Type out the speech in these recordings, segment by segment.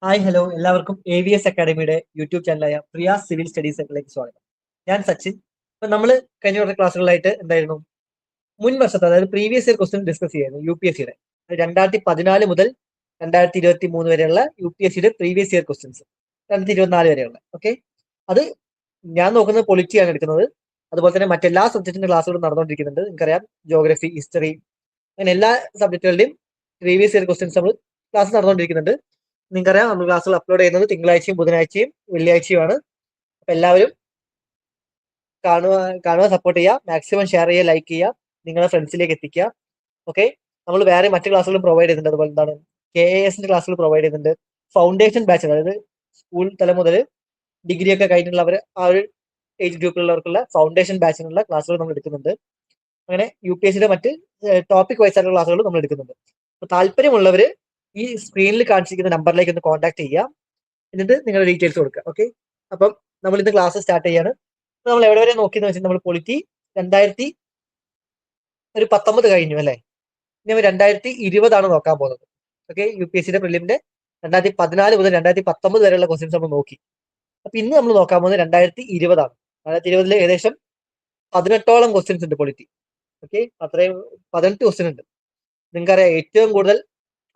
Hi hello എല്ലാവർക്കും AVS അക്കാഡമിയുടെ YouTube ചാനലായ പ്രിയ civil studies സെന്ററിലേക്ക് സ്വാഗതം. ഞാൻ സച്ചിൻ. ഇപ്പൊ നമ്മൾ കഴിഞ്ഞ കുറേ ക്ലാസ്സുകളായിട്ട് എന്തായിരുന്നു മുൻ വർഷത്തെ അതായത് പ്രീവിയസ് ഇയർ ക്വസ്റ്റ്യൻ ഡിസ്കസ് ചെയ്യായിരുന്നു UPSC-യുടെ 2014 മുതൽ 2023 വരെയുള്ള UPSC-യുടെ പ്രീവിയസ് ഇയർ ക്വസ്റ്റ്യൻസ് 2024 വരെയുള്ള. ഓക്കെ, അത് ഞാൻ നോക്കുന്നത് പൊളിറ്റിയാണ് എടുക്കുന്നത്. അതുപോലെ തന്നെ മറ്റെല്ലാ സബ്ജക്റ്റിന്റെ ക്ലാസ്സുകളും നടന്നുകൊണ്ടിരിക്കുന്നുണ്ട്. നിങ്ങൾക്കറിയാം, ജോഗ്രഫി, ഹിസ്റ്ററി, അങ്ങനെ എല്ലാ സബ്ജക്റ്റുകളുടെയും പ്രീവിയസ് ഇയർ ക്വസ്റ്റ്യൻസ് നമ്മൾ ക്ലാസ് നടന്നുകൊണ്ടിരിക്കുന്നുണ്ട്. നിങ്ങൾക്കറിയാം, നമ്മൾ ക്ലാസ്സുകൾ അപ്ലോഡ് ചെയ്യുന്നത് തിങ്കളാഴ്ചയും ബുധനാഴ്ചയും വെള്ളിയാഴ്ചയുമാണ്. അപ്പൊ എല്ലാവരും കാണുക, സപ്പോർട്ട് ചെയ്യുക, മാക്സിമം ഷെയർ ചെയ്യുക, ലൈക്ക് ചെയ്യുക, നിങ്ങളുടെ ഫ്രണ്ട്സിലേക്ക് എത്തിക്കുക. ഓക്കെ, നമ്മൾ വേറെ മറ്റു ക്ലാസ്സുകളും പ്രൊവൈഡ് ചെയ്യുന്നുണ്ട്. അതുപോലെ എന്താണ് KAS-ന്റെ ക്ലാസ്സുകൾ പ്രൊവൈഡ് ചെയ്യുന്നുണ്ട്. ഫൗണ്ടേഷൻ ബാച്ച്, അതായത് സ്കൂൾ തലം മുതൽ ഡിഗ്രി ഒക്കെ കഴിഞ്ഞിട്ടുള്ളവർ ആ ഒരു ഏജ് ഗ്രൂപ്പിലുള്ളവർക്കുള്ള ഫൗണ്ടേഷൻ ബാച്ചിനുള്ള ക്ലാസ്സുകൾ നമ്മൾ എടുക്കുന്നുണ്ട്. അങ്ങനെ UPSC-യുടെ മറ്റ് ടോപ്പിക് വൈസ് ആയിട്ടുള്ള ക്ലാസ്സുകൾ നമ്മൾ എടുക്കുന്നുണ്ട്. അപ്പൊ താല്പര്യമുള്ളവർ ഈ സ്ക്രീനിൽ കാണിച്ചിരിക്കുന്ന നമ്പറിലേക്ക് ഒന്ന് കോൺടാക്ട് ചെയ്യുക, എന്നിട്ട് നിങ്ങളുടെ ഡീറ്റെയിൽസ് കൊടുക്കുക. ഓക്കെ, അപ്പം നമ്മൾ ഇന്ന് ക്ലാസ് സ്റ്റാർട്ട് ചെയ്യാണ്. നമ്മൾ എവിടെ വരെ നോക്കിയെന്ന് വെച്ചാൽ നമ്മൾ പൊളിറ്റി 2019 കഴിഞ്ഞു അല്ലേ. ഇനി നമ്മൾ 2020 നോക്കാൻ പോകുന്നത്. ഓക്കെ, UPSC-യുടെ പ്രിലിമിന്റെ 2014 മുതൽ 2019 വരെയുള്ള ക്വസ്റ്റ്യൻസ് നമ്മൾ നോക്കി. അപ്പൊ ഇന്ന് നമ്മൾ നോക്കാൻ പോകുന്നത് 2020 ആണ്. 2020 ഏകദേശം 18ഓളം ക്വസ്റ്റ്യൻസ് ഉണ്ട് പൊളിറ്റി. ഓക്കെ, അത്രയും 18 ക്വസ്റ്റ്യൻ ഉണ്ട്. നിങ്ങൾക്കറിയാം, ഏറ്റവും കൂടുതൽ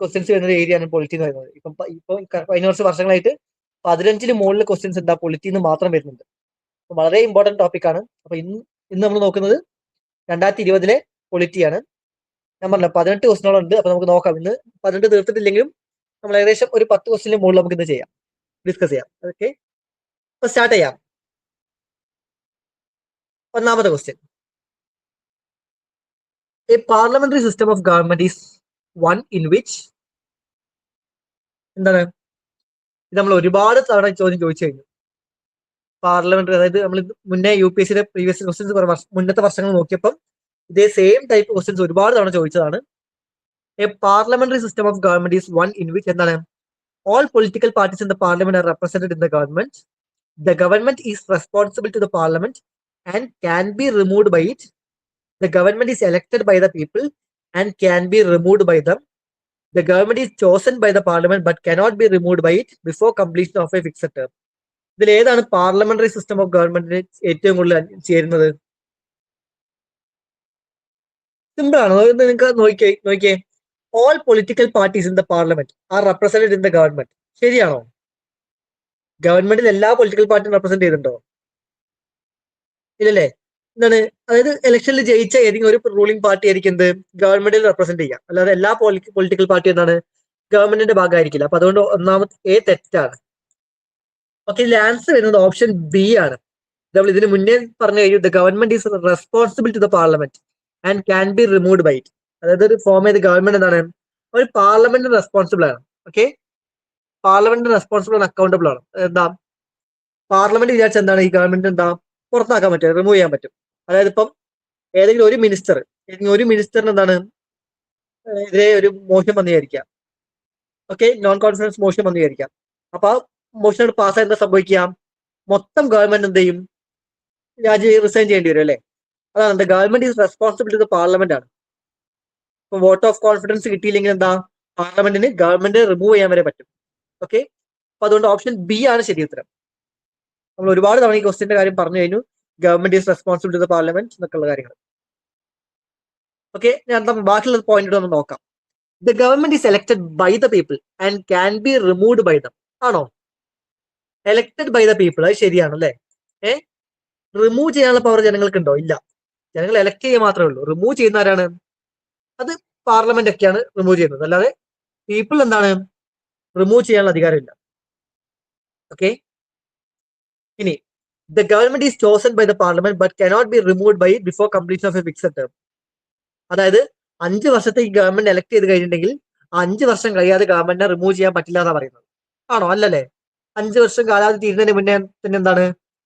ക്വസ്റ്റ്യൻസ് വരുന്ന ഒരു ഏരിയ ആണ് പൊളിറ്റി എന്ന് പറയുന്നത്. ഇപ്പൊ കഴിഞ്ഞ വർഷങ്ങളായിട്ട് 15-ന് മുകളിൽ ക്വസ്റ്റ്യൻസ് എന്താ പൊളിറ്റി എന്ന് മാത്രം വരുന്നുണ്ട്. അപ്പൊ വളരെ ഇമ്പോർട്ടന്റ് ടോപ്പിക് ആണ്. അപ്പൊ ഇന്ന് നമ്മൾ നോക്കുന്നത് 2020 പൊളിറ്റിയാണ്. ഞാൻ പറഞ്ഞ 18 ക്വസ്റ്റ്യനുകൾ ഉണ്ട്. അപ്പൊ നമുക്ക് നോക്കാം. ഇന്ന് 18 തീർത്തിട്ടില്ലെങ്കിലും നമ്മൾ ഏകദേശം ഒരു 10 ക്വസ്റ്റ്യന് മുകളിൽ നമുക്ക് ഇന്ന് ചെയ്യാം, ഡിസ്കസ് ചെയ്യാം. ഓക്കെ, അപ്പൊ സ്റ്റാർട്ട് ചെയ്യാം. ഒന്നാമത്തെ question: A parliamentary system of government is one in which. എന്താണ് ഇത്? നമ്മൾ ഒരുപാട് തവണ ചോദ്യം ചോദിച്ചു കഴിഞ്ഞു. പാർലമെന്ററി, അതായത് നമ്മൾ മുന്നേ UPSC-യുടെ പ്രീവിയസ് ക്വസ്റ്റ്യൻസ് മുന്നത്തെ വർഷങ്ങൾ നോക്കിയപ്പം ഇതേ സെയിം ടൈപ്പ് ക്വസ്റ്റ്യൻസ് ഒരുപാട് തവണ ചോദിച്ചതാണ്. A parliamentary system of government is one in which എന്താണ് all political parties in the parliament are represented in the government. The government is responsible to the parliament and can be removed by it. The government is elected by the people and can be removed by them. The government is chosen by the parliament but cannot be removed by it before completion of a fixed term. ഇതിൽ ഏതാണ് parliamentary system of ഗവൺമെന്റിന് ഏറ്റവും കൂടുതൽ ചേരുന്നത്? Simple ആണ്. നിങ്ങൾക്ക് നോക്കിയേ, all political parties in the parliament are represented in the government. ശരിയാണോ? ഗവൺമെന്റിൽ എല്ലാ പൊളിറ്റിക്കൽ പാർട്ടിയും റെപ്രസെന്റ് ചെയ്തിട്ടുണ്ടോ? ഇല്ലല്ലേ. എന്താണ്, അതായത് ഇലക്ഷനിൽ ജയിച്ച ഏതെങ്കിലും ഒരു റൂളിംഗ് പാർട്ടി ആയിരിക്കും എന്ത് ഗവൺമെന്റിൽ റെപ്രസെന്റ് ചെയ്യാം. അല്ലാതെ എല്ലാ പൊളിറ്റിക്കൽ പാർട്ടി എന്താണ് ഗവൺമെന്റിന്റെ ഭാഗമായിരിക്കില്ല. അപ്പൊ അതുകൊണ്ട് ഒന്നാമത്തെ തെറ്റാണ്. ഓക്കെ, ഇതിൽ ആൻസർ വരുന്നത് ഓപ്ഷൻ ബി ആണ്. നമ്മൾ ഇതിന് മുന്നേ പറഞ്ഞു കഴിഞ്ഞു, the government is responsible to the parliament and can be removed by it. അതായത് ഒരു ഫോം ചെയ്ത് ഗവൺമെന്റ് എന്താണ് ഒരു പാർലമെന്റിന് റെസ്പോൺസിബിൾ ആണ്. ഓക്കെ, പാർലമെന്റിന് റെസ്പോൺസിബിൾ ആണ്, അക്കൗണ്ടബിൾ ആണ്. എന്താ പാർലമെന്റ് വിചാരിച്ച എന്താണ് ഈ ഗവൺമെന്റ് എന്താ പുറത്താക്കാൻ പറ്റും, റിമൂവ് ചെയ്യാൻ പറ്റും. അതായത് ഇപ്പം ഏതെങ്കിലും ഒരു മിനിസ്റ്ററിന് എന്താണ് എതിരെ ഒരു മോഷൻ വന്നു വിചാരിക്കാം. ഓക്കെ, നോൺ കോൺഫിഡൻസ് മോഷൻ വന്നു വിചാരിക്കാം. അപ്പൊ ആ മോഷൻ പാസ്സായി എന്താ സംഭവിക്കാം? മൊത്തം ഗവൺമെന്റ് എന്ത് ചെയ്യും? റിസൈൻ ചെയ്യേണ്ടി വരും അല്ലെ. അതാണ് government is responsible to the parliament ആണ്. ഇപ്പൊ വോട്ട് ഓഫ് കോൺഫിഡൻസ് കിട്ടിയില്ലെങ്കിൽ എന്താ പാർലമെന്റിന് ഗവൺമെന്റ് റിമൂവ് ചെയ്യാൻ വരെ പറ്റും. ഓക്കെ, അപ്പൊ അതുകൊണ്ട് ഓപ്ഷൻ ബി ആണ് ശരി ഉത്തരം. നമ്മൾ ഒരുപാട് തവണ ഈ ക്വസ്റ്റിന്റെ കാര്യം പറഞ്ഞു കഴിഞ്ഞു, government is responsible to the parliament എന്നൊക്കെയുള്ള കാര്യങ്ങൾ. ഓക്കെ, ഞാൻ ബാക്കിയുള്ള പോയിന്റ് ഒന്ന് നോക്കാം. The government is elected by the people and can be removed by them. ആണോ? എലക്ടഡ് ബൈ ദ പീപ്പിൾ, അത് ശരിയാണ് അല്ലെ. റിമൂവ് ചെയ്യാനുള്ള പവർ ജനങ്ങൾക്കുണ്ടോ? ഇല്ല. ജനങ്ങൾ എലക്ട് ചെയ്യുക മാത്രമേ ഉള്ളൂ. റിമൂവ് ചെയ്യുന്ന ആരാണ്? അത് പാർലമെന്റ് ഒക്കെയാണ് റിമൂവ് ചെയ്യുന്നത്. അല്ലാതെ പീപ്പിൾ എന്താണ് റിമൂവ് ചെയ്യാനുള്ള അധികാരമില്ല. ഓക്കെ, ഇനി the government is chosen by the parliament but cannot be removed by it before completion of a fixed term. അതായത് 5 വർഷത്തേക്ക് ഗവൺമെന്റ് എലക്ട് ചെയ്ത് കഴിഞ്ഞിട്ടുണ്ടെങ്കിൽ 5 വർഷം കഴിയാതെ ഗവൺമെന്റിനെ റിമൂവ് ചെയ്യാൻ പറ്റില്ല എന്നാണ് പറയുന്നത്. ആണോ? അല്ലല്ലേ. 5 വർഷം കാലാവധി തീരുന്നതിന് മുന്നേ തന്നെ എന്താണ്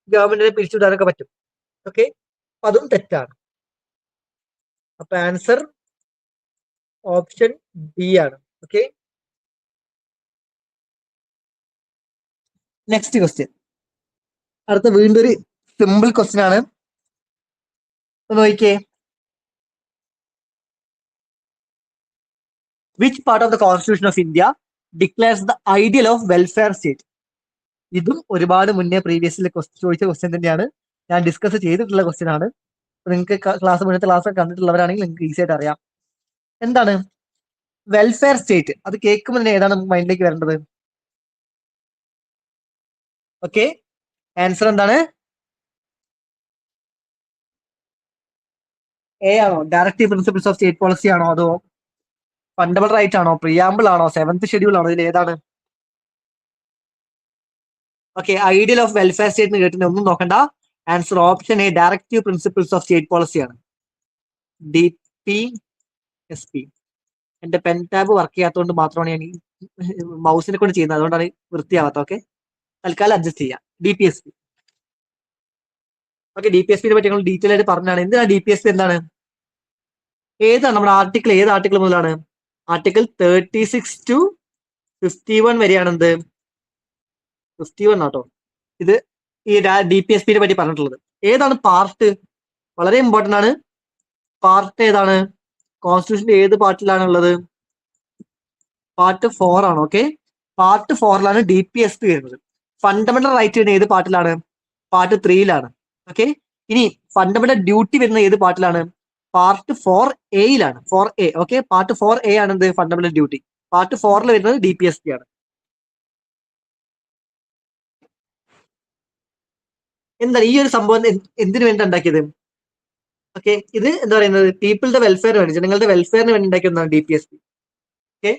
ഗവൺമെന്റിനെ പിരിച്ചുവിടാനൊക്കെ പറ്റും. ഓക്കെ, അപ്പൊ അതും തെറ്റാണ്. അപ്പൊ ആൻസർ ഓപ്ഷൻ ബി ആണ്. Okay, next question. അടുത്ത വീണ്ടും ഒരു സിമ്പിൾ ക്വസ്റ്റ്യൻ ആണ്. നോക്കിയേ, which part of the Constitution of India declares the ideal of welfare state. ഇതും ഒരുപാട് മുന്നേ പ്രീവിയസിൽ ചോദിച്ച ക്വസ്റ്റ്യൻ തന്നെയാണ്, ഞാൻ ഡിസ്കസ് ചെയ്തിട്ടുള്ള ക്വസ്റ്റ്യൻ ആണ്. നിങ്ങൾക്ക് മുന്നത്തെ ക്ലാസ് കണ്ടിട്ടുള്ളവരാണെങ്കിൽ നിങ്ങൾക്ക് ഈസി ആയിട്ട് അറിയാം. എന്താണ് വെൽഫെയർ സ്റ്റേറ്റ്? അത് കേൾക്കുമ്പോൾ തന്നെ ഏതാണ് മൈൻഡിലേക്ക് വരേണ്ടത്? ഓക്കെ, ആൻസർ എന്താണ്? എ ആണോ? Directive principles of state policy ആണോ, അതോ ഫണ്ടമെന്റൽ റൈറ്റ് ആണോ, പ്രിയാമ്പിൾ ആണോ, 7th ഷെഡ്യൂൾ ആണോ? ഇതിൽ ഏതാണ്? Okay, ideal of welfare state എന്ന് കേട്ടിട്ട് ഒന്നും നോക്കണ്ട. Answer option A, directive principles of state policy ആണ്. DPSP. എന്റെ പെൻ ടാബ് വർക്ക് ചെയ്യാത്തതുകൊണ്ട് മാത്രമാണ് ഞാൻ മൗസിനെ കൊണ്ട് ചെയ്യുന്നത്, അതുകൊണ്ടാണ് വൃത്തിയാവാത്ത. ഓക്കെ, തൽക്കാലം അഡ്ജസ്റ്റ് ചെയ്യാം. DPSP. ഓക്കെ, DPSPനെ പറ്റി ഞങ്ങൾ ഡീറ്റെയിൽ ആയിട്ട് പറഞ്ഞാണ്. എന്തിനാണ് DPSP? എന്താണ്, ഏതാണ് നമ്മുടെ ആർട്ടിക്കിൾ? ഏത് ആർട്ടിക്കിൾ മുതലാണ്? ആർട്ടിക്കിൾ 36 to 51 വരെയാണ്. എന്ത് 51 ആട്ടോ ഇത് ഈ DPSPനെ പറ്റി പറഞ്ഞിട്ടുള്ളത്. ഏതാണ് പാർട്ട്? വളരെ ഇമ്പോർട്ടന്റ് ആണ്. പാർട്ട് ഏതാണ്? കോൺസ്റ്റിറ്റ്യൂഷന്റെ ഏത് പാർട്ടിലാണ് ഉള്ളത്? പാർട്ട് 4 ആണ്. ഓക്കെ, പാർട്ട് 4ലാണ് DPSP വരുന്നത്. ഫണ്ടമെന്റൽ റൈറ്റ് വരുന്ന ഏത് പാർട്ടിലാണ്? പാർട്ട് 3ലാണ്. ഓക്കെ, ഇനി ഫണ്ടമെന്റൽ ഡ്യൂട്ടി വരുന്ന ഏത് പാർട്ടിലാണ്? Part 4A. 4A. Okay, part 4A ആണ് എന്ത്? Fundamental duty. പാർട്ട് 4ൽ വരുന്നത് DPSP ആണ്. എന്താണ് ഈ ഒരു സംഭവം എന്തിനു വേണ്ടി ഉണ്ടാക്കിയത്? ഓക്കെ, ഇത് എന്താ പറയുന്നത്, പീപ്പിളുടെ വെൽഫെയറിന് വേണ്ടി, ജനങ്ങളുടെ വെൽഫെയറിന് വേണ്ടി ഉണ്ടാക്കിയ ഒന്നാണ് DPSP. ഓക്കെ,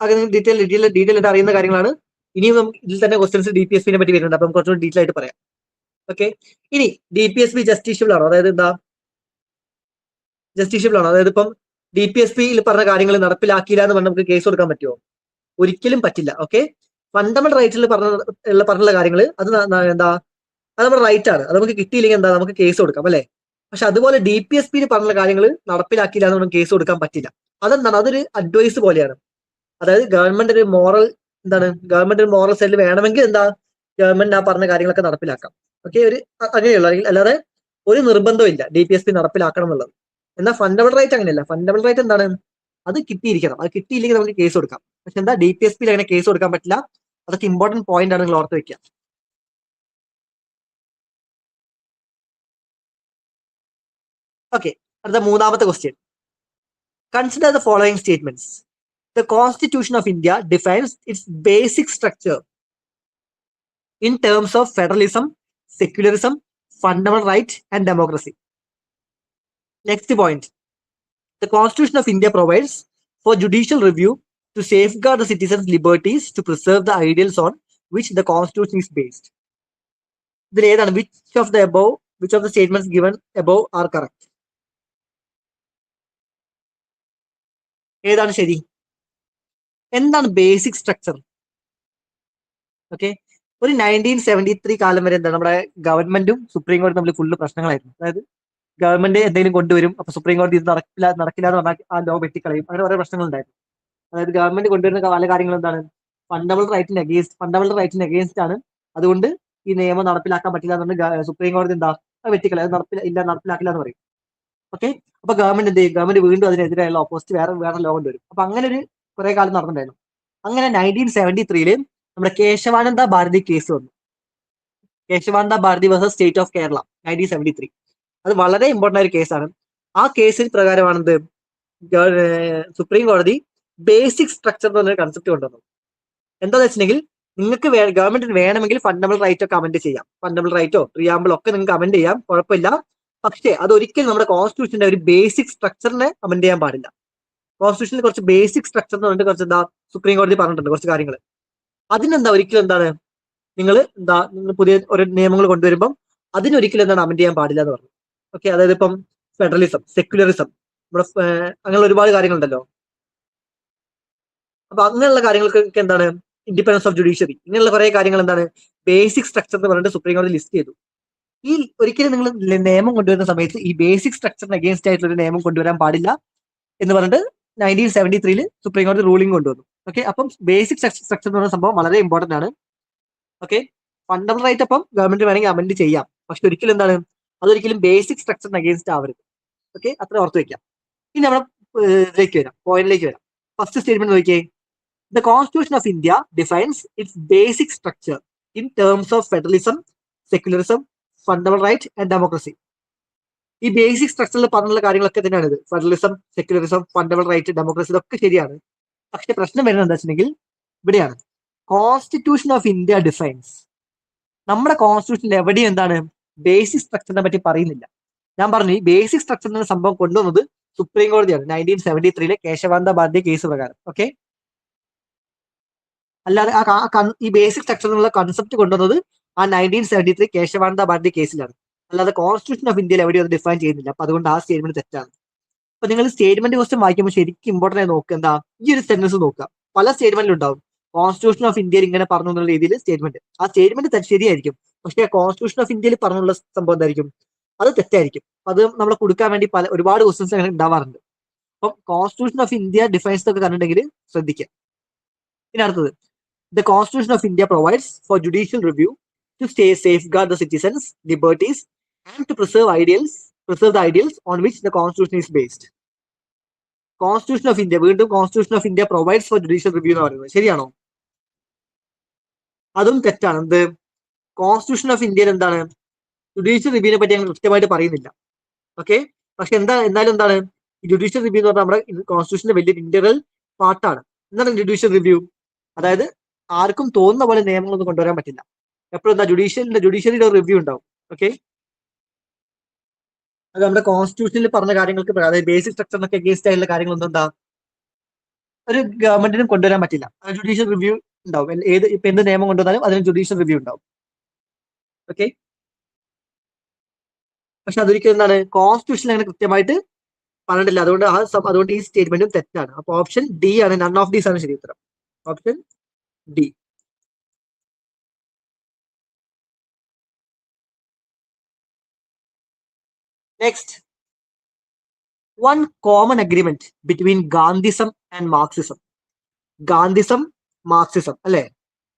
അത് ഡീറ്റെയിൽ ആയിട്ട് അറിയുന്ന കാര്യങ്ങളാണ്. ഇനിയും നമുക്ക് ഇതിൽ തന്നെ ക്വസ്റ്റ്യൻസ് DPSPനെ പറ്റി വരുന്നുണ്ട്, അപ്പം കുറച്ചുകൂടി ഡീറ്റെയിൽ ആയിട്ട് പറയാം. ഓക്കെ, ഇനി DPSP ജസ്റ്റിഷ്യബിൾ ആണോ? അതായത് എന്താ ജസ്റ്റിഷ്യബിൾ ആണോ? അതായത് ഇപ്പം DPSPയിൽ പറഞ്ഞ കാര്യങ്ങൾ നടപ്പിലാക്കിയില്ല എന്ന് പറഞ്ഞാൽ നമുക്ക് കേസ് കൊടുക്കാൻ പറ്റുമോ? ഒരിക്കലും പറ്റില്ല. ഓക്കെ, ഫണ്ടമെന്റൽ റൈറ്റിൽ പറഞ്ഞുള്ള കാര്യങ്ങൾ അത് എന്താ, അത് നമ്മുടെ റൈറ്റ് ആണ്. അത് നമുക്ക് കിട്ടിയില്ലെങ്കിൽ എന്താ, നമുക്ക് കേസ് കൊടുക്കാം അല്ലെ. പക്ഷെ അതുപോലെ DPSPയിൽ പറഞ്ഞുള്ള കാര്യങ്ങൾ നടപ്പിലാക്കിയില്ല എന്ന് പറഞ്ഞാൽ കേസ് കൊടുക്കാൻ പറ്റില്ല. അതെന്താണ്, അതൊരു അഡ്വൈസ് പോലെയാണ്. അതായത് ഗവൺമെന്റ് ഒരു മോറൽ എന്താണ്, ഗവൺമെന്റ് ഒരു മോറൽ സൈഡിൽ വേണമെങ്കിൽ എന്താ, ഗവൺമെന്റ് ആ പറഞ്ഞ കാര്യങ്ങളൊക്കെ നടപ്പിലാക്കാം. ഓക്കെ, ഒരു അങ്ങനെയുള്ള, അല്ലാതെ ഒരു നിർബന്ധവും ഇല്ല DPSP നടപ്പിലാക്കണം എന്നുള്ളത്. എന്നാൽ ഫണ്ടമെന്റൽ റൈറ്റ് അങ്ങനെയല്ല. ഫണ്ടമെന്റൽ റൈറ്റ് എന്താണ്, അത് കിട്ടിയിരിക്കണം. അത് കിട്ടിയില്ലെങ്കിൽ നമുക്ക് കേസ് കൊടുക്കാം. പക്ഷെ എന്താ, DPSPയിൽ അങ്ങനെ കേസ് കൊടുക്കാൻ പറ്റില്ല. അതൊക്കെ ഇമ്പോർട്ടന്റ് പോയിന്റ് ആണ്, നിങ്ങൾ ഓർത്ത് വെക്കുക. ഓക്കെ, അടുത്ത മൂന്നാമത്തെ question. Consider the following statements. The Constitution of India defines its basic structure in terms of federalism, secularism, fundamental right, and democracy. Next point. The Constitution of India provides for judicial review to safeguard the citizens' liberties, to preserve the ideals on which the Constitution is based. Which of the statements given above are correct? ഏതാണ് ശരി? എന്താണ് basic structure? Okay, ഒരു 1973 കാലം വരെ എന്താണ്, നമ്മുടെ ഗവൺമെന്റും supreme കോടതി തമ്മിൽ ഫുള്ള് പ്രശ്നങ്ങളായിരുന്നു. അതായത് ഗവൺമെന്റ് എന്തെങ്കിലും കൊണ്ടുവരും, അപ്പൊ സുപ്രീം കോടതി ഇത് നടക്കില്ല എന്ന് പറഞ്ഞാൽ ആ ലോ വെട്ടിക്കളയും. അങ്ങനെ കുറെ പ്രശ്നങ്ങൾ ഉണ്ടായിരുന്നു. അതായത് ഗവൺമെന്റ് കൊണ്ടുവരുന്ന പല കാര്യങ്ങളും എന്താണ്, ഫണ്ടമെന്റൽ റൈറ്റിന് അഗേൻസ്റ്റ് ആണ്. അതുകൊണ്ട് ഈ നിയമം നടപ്പിലാക്കാൻ പറ്റില്ല എന്ന് പറഞ്ഞ് സുപ്രീം കോടതി എന്താ, വെട്ടിക്കളയും, നടപ്പിലാക്കില്ല എന്ന് പറയും. ഓക്കെ, അപ്പൊ ഗവൺമെന്റ് എന്ത് ചെയ്യും? ഗവൺമെന്റ് വീണ്ടും അതിനെതിരായുള്ള ഓപ്പോസിറ്റ് വേറെ ലോ കൊണ്ടുവരും. അപ്പൊ അങ്ങനെ ഒരു കുറെ കാലം നടന്നിട്ടുണ്ടായിരുന്നു. അങ്ങനെ 1973 നമ്മുടെ കേശവാനന്ദ ഭാരതി കേസ് വന്നു. Kesavananda Bharati versus state of Kerala 1973. അത് വളരെ ഇമ്പോർട്ടന്റ് ആയ ഒരു കേസാണ്. ആ കേസിൽ പ്രകാരമാണെന്ത്, സുപ്രീം കോടതി ബേസിക് സ്ട്രക്ചർ എന്ന് പറഞ്ഞൊരു കൺസെപ്റ്റ് കൊണ്ടുവന്നു. എന്താണെന്ന് വെച്ചിട്ടുണ്ടെങ്കിൽ, നിങ്ങൾക്ക് ഗവൺമെന്റിന് വേണമെങ്കിൽ ഫണ്ടമെന്റൽ റൈറ്റോ കമന്റ് ചെയ്യാം. ഫണ്ടമെന്റൽ റൈറ്റോ പ്രിയാമ്പിളോ ഒക്കെ നിങ്ങൾക്ക് കമന്റ് ചെയ്യാം, കുഴപ്പമില്ല. പക്ഷേ അതൊരിക്കലും നമ്മുടെ കോൺസ്റ്റിറ്റ്യൂഷന്റെ ഒരു ബേസിക് സ്ട്രക്ചറിനെ കമന്റ് ചെയ്യാൻ പാടില്ല. കോൺസ്റ്റിറ്റ്യൂഷനിൽ കുറച്ച് ബേസിക് സ്ട്രക്ചർ എന്ന് പറഞ്ഞിട്ട് കുറച്ച് എന്താ സുപ്രീം കോടതി പറഞ്ഞിട്ടുണ്ട്, കുറച്ച് കാര്യങ്ങൾ. അതിനെന്താ ഒരിക്കലും എന്താണ്, നിങ്ങൾ പുതിയ ഒരു നിയമങ്ങൾ കൊണ്ടുവരുമ്പം അതിനൊരിക്കലും എന്താണ് അമെന്റ് ചെയ്യാൻ പാടില്ല എന്ന് പറഞ്ഞു. ഓക്കെ, അതായത് ഇപ്പം ഫെഡറലിസം, സെക്യുലറിസം, നമ്മുടെ അങ്ങനെയുള്ള ഒരുപാട് കാര്യങ്ങളുണ്ടല്ലോ. അപ്പൊ അങ്ങനെയുള്ള കാര്യങ്ങൾക്കൊക്കെ എന്താണ്, ഇൻഡിപെൻഡൻസ് ഓഫ് ജുഡീഷ്യറി, ഇങ്ങനെയുള്ള കുറെ കാര്യങ്ങൾ എന്താണ് ബേസിക് സ്ട്രക്ചർ എന്ന് പറഞ്ഞിട്ട് സുപ്രീം കോടതി ലിസ്റ്റ് ചെയ്തു. ഈ ഒരിക്കലും നിങ്ങൾ നിയമം കൊണ്ടുവരുന്ന സമയത്ത് ഈ ബേസിക് സ്ട്രക്ചറിന് അഗേൻസ്റ്റ് ആയിട്ടുള്ള ഒരു നിയമം കൊണ്ടുവരാൻ പാടില്ല എന്ന് പറഞ്ഞിട്ട് 1973 സുപ്രീം കോടതി റൂളിംഗ് കൊണ്ടുവന്നു. ഓക്കെ, അപ്പം ബേസിക് സ്ട്രക്ചർ എന്ന് പറയുന്ന സംഭവം വളരെ ഇമ്പോർട്ടന്റ് ആണ്. ഓക്കെ, ഫണ്ടമെന്റൽ റൈറ്റ് അപ്പം ഗവൺമെന്റ് വേണമെങ്കിൽ അമെന്റ് ചെയ്യാം, പക്ഷെ ഒരിക്കലും എന്താണ്, അതൊരിക്കലും ബേസിക് സ്ട്രക്ചറിന് അഗേൻസ്റ്റ് ആവരുത്. ഓക്കെ, അത്ര ഓർത്ത് വെക്കാം. ഇനി നമ്മൾ ഇതിലേക്ക് വരാം, പോയിന്റിലേക്ക് വരാം. ഫസ്റ്റ് സ്റ്റേറ്റ്മെന്റ് നോക്കിയേ, the constitution of India defines its basic structure in terms of federalism, secularism, fundamental right and democracy. ഈ ബേസിക് സ്ട്രക്ചറിൽ പറഞ്ഞുള്ള കാര്യങ്ങളൊക്കെ തന്നെയാണ് ഇത്. Federalism, secularism, fundamental right, democracy ഇതൊക്കെ ശരിയാണ്. പക്ഷെ പ്രശ്നം വരുന്നത് എന്താ വെച്ചിട്ടുണ്ടെങ്കിൽ ഇവിടെയാണ്. കോൺസ്റ്റിറ്റ്യൂഷൻ ഓഫ് ഇന്ത്യ ഡിഫൈൻസ്, നമ്മുടെ കോൺസ്റ്റിറ്റ്യൂഷനിൽ എവിടെയും എന്താണ് ബേസിക് സ്ട്രക്ചറിനെ പറ്റി പറയുന്നില്ല. ഞാൻ പറഞ്ഞു ഈ ബേസിക് സ്ട്രക്ചർ എന്ന സംഭവം കൊണ്ടുവന്നത് സുപ്രീം കോടതിയാണ് 1973 കേശവാനന്ദ ഭാരതി കേസ് പ്രകാരം. ഓക്കെ, അല്ലാതെ ഈ ബേസിക് സ്ട്രക്ചർ എന്നുള്ള കൺസെപ്റ്റ് കൊണ്ടുവന്നത് ആ 1973 കേശവാനന്ദ ഭാരതി കേസിലാണ്. അല്ലാതെ കോൺസ്റ്റിറ്റ്യൂഷൻ ഓഫ് ഇന്ത്യയിൽ എവിടെയും അത് ഡിഫൈൻ ചെയ്യുന്നില്ല. അപ്പൊ അതുകൊണ്ട് ആ സ്റ്റേറ്റ്മെന്റ് തെറ്റാണ്. അപ്പൊ നിങ്ങൾ സ്റ്റേറ്റ്മെന്റ് ക്വസ്റ്റ്യൻ വായിക്കുമ്പോൾ ശരിക്കും ഇമ്പോർട്ടൻ്റ് ആയി നോക്കുക എന്താ, ഈ ഒരു സെന്റൻസ് നോക്കുക. പല സ്റ്റേറ്റ്മെന്റിലും ഉണ്ടാവും കോൺസ്റ്റിറ്റ്യൂഷൻ ഓഫ് ഇന്ത്യയിൽ ഇങ്ങനെ പറഞ്ഞു എന്നുള്ള രീതിയിൽ സ്റ്റേറ്റ്മെന്റ്. ആ സ്റ്റേറ്റ്മെന്റ് ശരിയായിരിക്കും, പക്ഷേ കോൺസ്റ്റിറ്റ്യൂഷൻ ഓഫ് ഇന്ത്യയിൽ പറഞ്ഞുള്ള സംഭവം എന്തായിരിക്കും, അത് തെറ്റായിരിക്കും. അത് നമ്മളെ കൊടുക്കാൻ വേണ്ടി ഒരുപാട് ക്വസ്റ്റ്യൻസ് അങ്ങനെ ഉണ്ടാവാറുണ്ട്. അപ്പം കോൺസ്റ്റിറ്റ്യൂഷൻ ഓഫ് ഇന്ത്യ ഡിഫൈൻസ് ഒക്കെ കണ്ടിട്ടുണ്ടെങ്കിൽ ശ്രദ്ധിക്കുക. ഇനി അടുത്തത്, the constitution of India provides for judicial review to safeguard the citizens' liberties and to preserve the ideals on which the constitution is based. Constitution of India, വീണ്ടും constitution of India provides for judicial review എന്ന് പറയുന്നത് ശരിയാണോ? അതും തെറ്റാണ്. എന്ത്, constitution of ഇന്ത്യയിൽ എന്താണ് judicial റിവ്യൂവിനെ പറ്റി അങ്ങനെ കൃത്യമായിട്ട് പറയുന്നില്ല. ഓക്കെ, പക്ഷെ എന്നാലും എന്താണ് ജുഡീഷ്യൽ റിവ്യൂ എന്ന് പറഞ്ഞാൽ നമ്മുടെ കോൺസ്റ്റിറ്റ്യൂഷന്റെ വലിയൊരു ഇന്റഗ്രൽ പാർട്ടാണ്. എന്താണ് ജുഡീഷ്യൽ റിവ്യൂ? അതായത് ആർക്കും തോന്നുന്ന പോലെ നിയമങ്ങളൊന്നും കൊണ്ടുവരാൻ പറ്റില്ല. എപ്പോഴും എന്താ ജുഡീഷ്യറിയുടെ ഒരു റിവ്യൂ ഉണ്ടാവും. ഓക്കെ, അത് നമ്മുടെ കോൺസ്റ്റിറ്റ്യൂഷനിൽ പറഞ്ഞ കാര്യങ്ങൾക്ക്, അതായത് ബേസിക് സ്ട്രക്ചറിനൊക്കെ അഗേൻസ്റ്റ് ആയിട്ടുള്ള കാര്യങ്ങളൊന്നും എന്താ ഒരു ഗവൺമെന്റിനും കൊണ്ടുവരാൻ പറ്റില്ല. ജുഡീഷ്യൽ റിവ്യൂ ഉണ്ടാവും. ഇപ്പൊ എന്ത് നിയമം കൊണ്ടുവന്നാലും അതിന് ജുഡീഷ്യൽ റിവ്യൂ ഉണ്ടാവും. ഓക്കെ, പക്ഷെ അതൊരിക്കലും എന്താണ് കോൺസ്റ്റിറ്റ്യൂഷനിൽ അങ്ങനെ കൃത്യമായിട്ട് പറഞ്ഞിട്ടില്ല. അതുകൊണ്ട് ഈ സ്റ്റേറ്റ്മെന്റും തെറ്റാണ്. അപ്പൊ ഓപ്ഷൻ ഡി ആണ്, നൺ ഓഫ് ദീസ് ആണ് ശരി ഉത്തരം. Option D. Next, one common agreement between Gandhism and Marxism. Gandhism, Marxism അല്ലെ,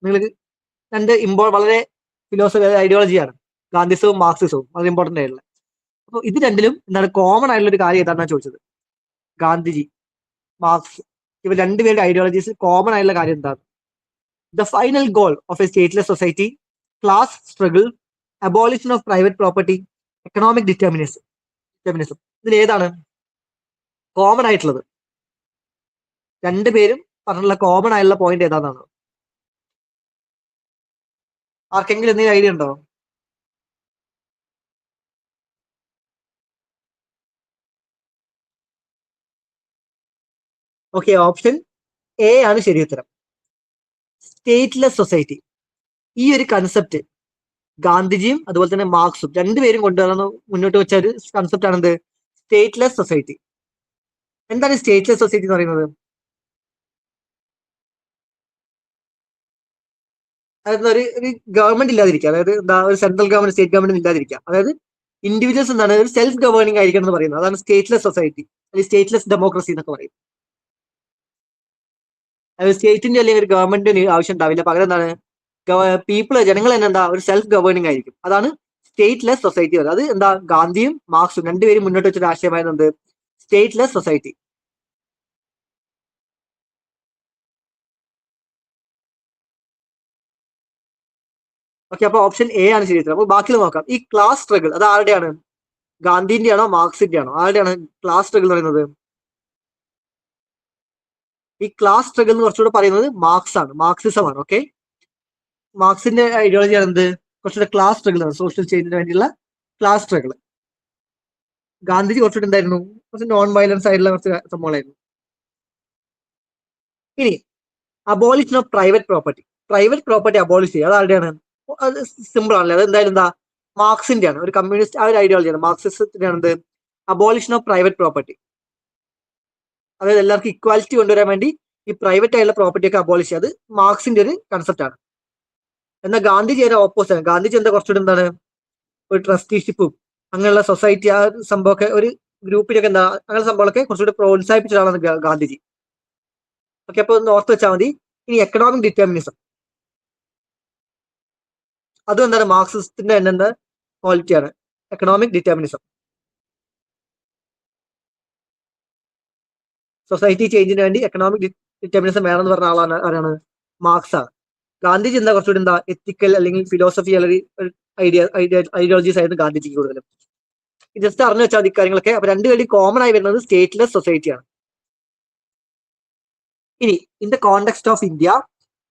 നിങ്ങൾക്ക് രണ്ട് വളരെ ഫിലോസഫി ഐഡിയോളജിയാണ് ഗാന്ധിസവും മാർക്സിസവും, വളരെ ഇമ്പോർട്ടന്റ് ആയിട്ടുള്ള. അപ്പൊ ഇത് രണ്ടിലും എന്താണ് കോമൺ ആയിട്ടുള്ള ഒരു കാര്യം ഏതാണെന്നാണ് ചോദിച്ചത്. ഗാന്ധിജി, മാർക്സ്, ഇവർ രണ്ടുപേരുടെ ഐഡിയോളജീസിൽ കോമൺ ആയിട്ടുള്ള കാര്യം എന്താണ്? The final goal of A stateless society, class struggle, abolition of private property, economic determinism. ഇതിൽ ഏതാണ് കോമൺ ആയിട്ടുള്ളത്? രണ്ടുപേരും പറഞ്ഞുള്ള കോമൺ ആയിട്ടുള്ള പോയിന്റ് ഏതാണെന്നാണ് ആർക്കെങ്കിലും എന്തെങ്കിലും ഐഡിയ ഉണ്ടോ? ഓക്കെ, ഓപ്ഷൻ എ ആണ് ശരി ഉത്തരം. സ്റ്റേറ്റ്ലെസ് സൊസൈറ്റി, ഈ ഒരു കൺസെപ്റ്റ് ഗാന്ധിജിയും അതുപോലെ തന്നെ മാർക്സും രണ്ടുപേരും കൊണ്ടുവന്ന് മുന്നോട്ട് വെച്ച ഒരു കൺസെപ്റ്റ് ആണ് എന്ത്, സ്റ്റേറ്റ്ലെസ് സൊസൈറ്റി. എന്താണ് സ്റ്റേറ്റ്ലെസ് സൊസൈറ്റി എന്ന് പറയുന്നത്? അതായത് ഒരു ഗവൺമെന്റ് ഇല്ലാതിരിക്കുക, അതായത് എന്താ ഒരു സെൻട്രൽ ഗവൺമെന്റ് സ്റ്റേറ്റ് ഗവൺമെന്റ് ഇല്ലാതിരിക്കുക, അതായത് ഇൻഡിവിജ്വൽസ് എന്താണ് ഒരു സെൽഫ് ഗവേണിംഗ് ആയിരിക്കണം എന്ന് പറയുന്നത്. അതാണ് സ്റ്റേറ്റ്ലെസ് സൊസൈറ്റി അല്ലെങ്കിൽ സ്റ്റേറ്റ്ലെസ് ഡെമോക്രസി എന്നൊക്കെ പറയും. അതായത് സ്റ്റേറ്റിന്റെ അല്ലെങ്കിൽ ഒരു ഗവൺമെന്റിന് ആവശ്യം ഉണ്ടാവില്ല, പകരം എന്താണ് ജനങ്ങൾ തന്നെ എന്താ ഒരു സെൽഫ് ഗവേണിംഗ് ആയിരിക്കും. അതാണ് സ്റ്റേറ്റ്ലെസ് സൊസൈറ്റി. അത് എന്താ ഗാന്ധിയും മാർക്സും രണ്ടുപേരും മുന്നോട്ട് വെച്ചൊരു ആശയമായിരുന്നത് സ്റ്റേറ്റ്ലെസ് സൊസൈറ്റി. ഓക്കെ, അപ്പൊ ഓപ്ഷൻ എ ആണ് ശരി. അപ്പൊ ബാക്കി നോക്കാം. ഈ ക്ലാസ് സ്ട്രഗിൾ അത് ആരുടെയാണ്? ഗാന്ധിന്റെ ആണോ മാർക്സിന്റെ ആണോ? ആരുടെയാണ് ക്ലാസ് സ്ട്രഗിൾ എന്ന് പറയുന്നത്? ഈ ക്ലാസ് സ്ട്രഗിൾ എന്ന് കുറച്ചുകൂടെ പറയുന്നത് മാർക്സ് ആണ്, മാർക്സിസം ആണ്. ഓക്കെ, മാർക്സിന്റെ ഐഡിയോളജി ആണ് എന്ത്, കുറച്ചുകൂടെ ക്ലാസ് സ്ട്രഗിൾ ആണ്, സോഷ്യൽ ചേഞ്ചിന് വേണ്ടിയുള്ള ക്ലാസ് സ്ട്രഗിൾ. ഗാന്ധിജി കുറച്ചുകൂടെ എന്തായിരുന്നു, കുറച്ച് നോൺ വയലൻസ് ആയിട്ടുള്ള കുറച്ച് സംഭവങ്ങളായിരുന്നു. ഇനി abolition of private property abolish ചെയ്യുക, അത് ആരുടെയാണ്? അത് സിമ്പിൾ ആണല്ലേ, അത് എന്തായാലും എന്താ മാർക്സിന്റെ ആണ്, ഒരു കമ്മ്യൂണിസ്റ്റ് ആ ഒരു ഐഡിയോളജിയാണ്, മാർക്സിസത്തിന്റെ ആണ്. അബോളിഷൻ ഓഫ് പ്രൈവറ്റ് പ്രോപ്പർട്ടി, അതായത് എല്ലാവർക്കും ഇക്വാലിറ്റി കൊണ്ടുവരാൻ വേണ്ടി ഈ പ്രൈവറ്റ് ആയിട്ടുള്ള പ്രോപ്പർട്ടി ഒക്കെ അബോളിഷ് ചെയ്യുക, അത് മാർക്സിന്റെ ഒരു കൺസെപ്റ്റ് ആണ്. എന്നാൽ ഗാന്ധിജി അതിന്റെ ഓപ്പോസിറ്റ് ആണ്. ഗാന്ധിജി എന്താ കുറച്ചുകൂടി എന്താണ് ഒരു ട്രസ്റ്റിഷിപ്പും അങ്ങനെയുള്ള സൊസൈറ്റി ആ സംഭവമൊക്കെ ഒരു ഗ്രൂപ്പിലൊക്കെ എന്താ അങ്ങനെ സംഭവങ്ങളൊക്കെ കുറച്ചുകൂടി പ്രോത്സാഹിപ്പിച്ചതാണ് ഗാന്ധിജി. ഓക്കെ, അപ്പൊ ഒന്ന് ഓർത്ത് വെച്ചാൽ മതി. ഇനി എക്കണോമിക് ഡിറ്റർമിനിസം, അതും എന്താണ് മാർക്സിസത്തിന്റെ തന്നെ എന്താ ക്വാളിറ്റിയാണ്, എക്കണോമിക് ഡിറ്റർമിനിസം. സൊസൈറ്റി ചേഞ്ചിന് വേണ്ടി എക്കണോമിക് ഡിറ്റർമിനിസം വേണമെന്ന് പറഞ്ഞ ആളാണ് ആരാണ്? മാർക്സ് ആണ്. ഗാന്ധിജി എന്താ കുറച്ചുകൂടി എന്താ എത്തിക്കൽ അല്ലെങ്കിൽ ഫിലോസഫി അല്ലെങ്കിൽ ഐഡിയോളജീസ് ആയിരുന്നു ഗാന്ധിജിക്ക് കൂടുതലും. ജസ്റ്റ് അറിഞ്ഞു വെച്ചാൽ മതി കാര്യങ്ങളൊക്കെ. അപ്പൊ രണ്ടുപേരും കോമൺ ആയി വരുന്നത് സ്റ്റേറ്റ്ലെസ് സൊസൈറ്റിയാണ്. ഇനി in the context of India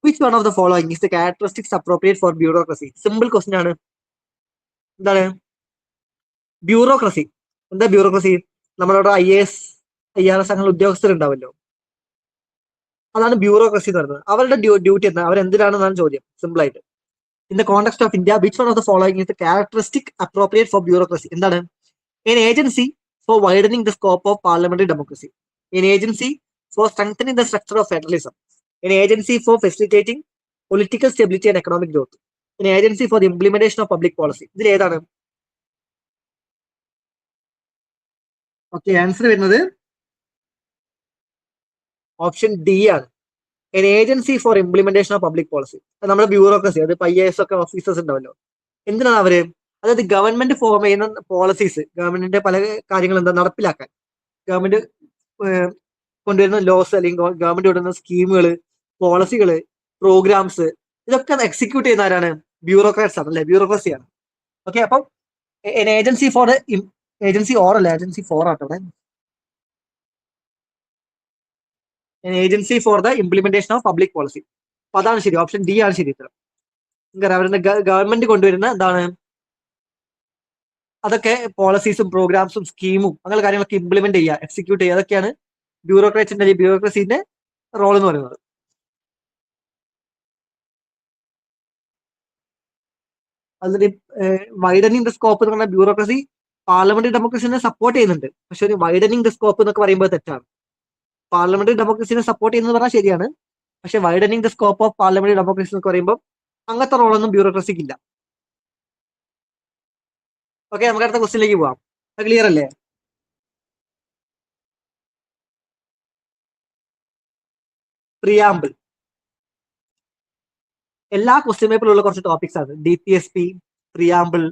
which one of the following is the characteristics appropriate for bureaucracy? Simple question ആണ്. എന്താണ് ബ്യൂറോക്രസി? എന്താ ബ്യൂറോക്രസി? നമ്മളവിടെ IAS IRS അങ്ങനെ ഉദ്യോഗസ്ഥരുണ്ടാവല്ലോ, അതാണ് ബ്യൂറോക്രസി എന്ന് പറയുന്നത്. അവരുടെ ഡ്യൂട്ടി എന്താ? അവരെന്തിനാണെന്നാണ് ചോദ്യം. സിമ്പിൾ ആയിട്ട്. In the context of India which one of the following is the characteristic appropriate for bureaucracy? എന്താണ്? an agency for widening the scope of parliamentary democracy, an agency for strengthening the structure of federalism, an agency for facilitating political stability and economic growth, an agency for the implementation of public policy. ഇതിൽ ഏതാണ്? Okay, answer വരുന്നത് option D ആണ്. an agency for implementation of public policy. അത് നമ്മുടെ bureaucracy, അത് IAS ഒക്കെ officers ഉണ്ടാവല്ലോ, എന്തിനാണ് അവര്? അതായത് ഗവൺമെന്റ് ഫോം ചെയ്യുന്ന പോളിസീസ്, ഗവൺമെന്റിന്റെ പല കാര്യങ്ങൾ എന്താ നടപ്പിലാക്കാൻ, ഗവൺമെന്റ് കൊണ്ടുവരുന്ന ലോസ് അല്ലെങ്കിൽ ഗവൺമെന്റ് കൊണ്ടുവരുന്ന സ്കീമുകൾ, പോളിസികൾ, പ്രോഗ്രാംസ്, ഇതൊക്കെ എക്സിക്യൂട്ട് ചെയ്യുന്ന ആരാണ്? ബ്യൂറോക്രാറ്റ്സ് ആണ്, അല്ലെ? ബ്യൂറോക്രസിയാണ്. ഓക്കെ, അപ്പം ഏജൻസി ഫോർ ഏജൻസി ഓർ അല്ല, ഏജൻസി ഫോർ ആട്ടോ അവിടെ. Agency for the implementation of public policy. അപ്പൊ അതാണ് ശരി, ഓപ്ഷൻ ഡി ആണ് ശരി ഉത്തരം. അവരുടെ ഗവൺമെന്റ് കൊണ്ടുവരുന്ന എന്താണ്, അതൊക്കെ പോളിസീസും പ്രോഗ്രാംസും സ്കീമും അങ്ങനെ കാര്യങ്ങളൊക്കെ ഇംപ്ലിമെന്റ് ചെയ്യുക, എക്സിക്യൂട്ട് ചെയ്യുക, അതൊക്കെയാണ് ബ്യൂറോക്രസിന്റെ റോൾ എന്ന് പറയുന്നത്. അതിൽ വൈഡനിങ് ദ സ്കോപ്പ് എന്ന് പറഞ്ഞാൽ ബ്യൂറോക്രസി പാർലമെന്ററി ഡെമോക്രസിനെ സപ്പോർട്ട് ചെയ്യുന്നുണ്ട്. പക്ഷെ ഒരു വൈഡനിങ് ദ സ്കോപ്പ് എന്നൊക്കെ പറയുമ്പോൾ തെറ്റാണ്. പാർലമെന്ററി ഡെമോക്രസിനെ സപ്പോർട്ട് ചെയ്യുന്നത് പറഞ്ഞാൽ ശരിയാണ്, പക്ഷെ widening the scope of parliamentary democracy എന്നൊക്കെ പറയുമ്പോൾ അങ്ങനത്തെ റോളൊന്നും ബ്യൂറോക്രസിക്ക് ഇല്ല. ഓക്കെ, നമുക്ക് അടുത്ത ക്വസ്റ്റിലേക്ക് പോവാം. ക്ലിയർ അല്ലേ? പ്രിയാമ്പിൾ എല്ലാ ക്വസ്റ്റ്യൻ പേപ്പറിലുള്ള കുറച്ച് ടോപ്പിക്സ് ആണ്. DPSP, preamble,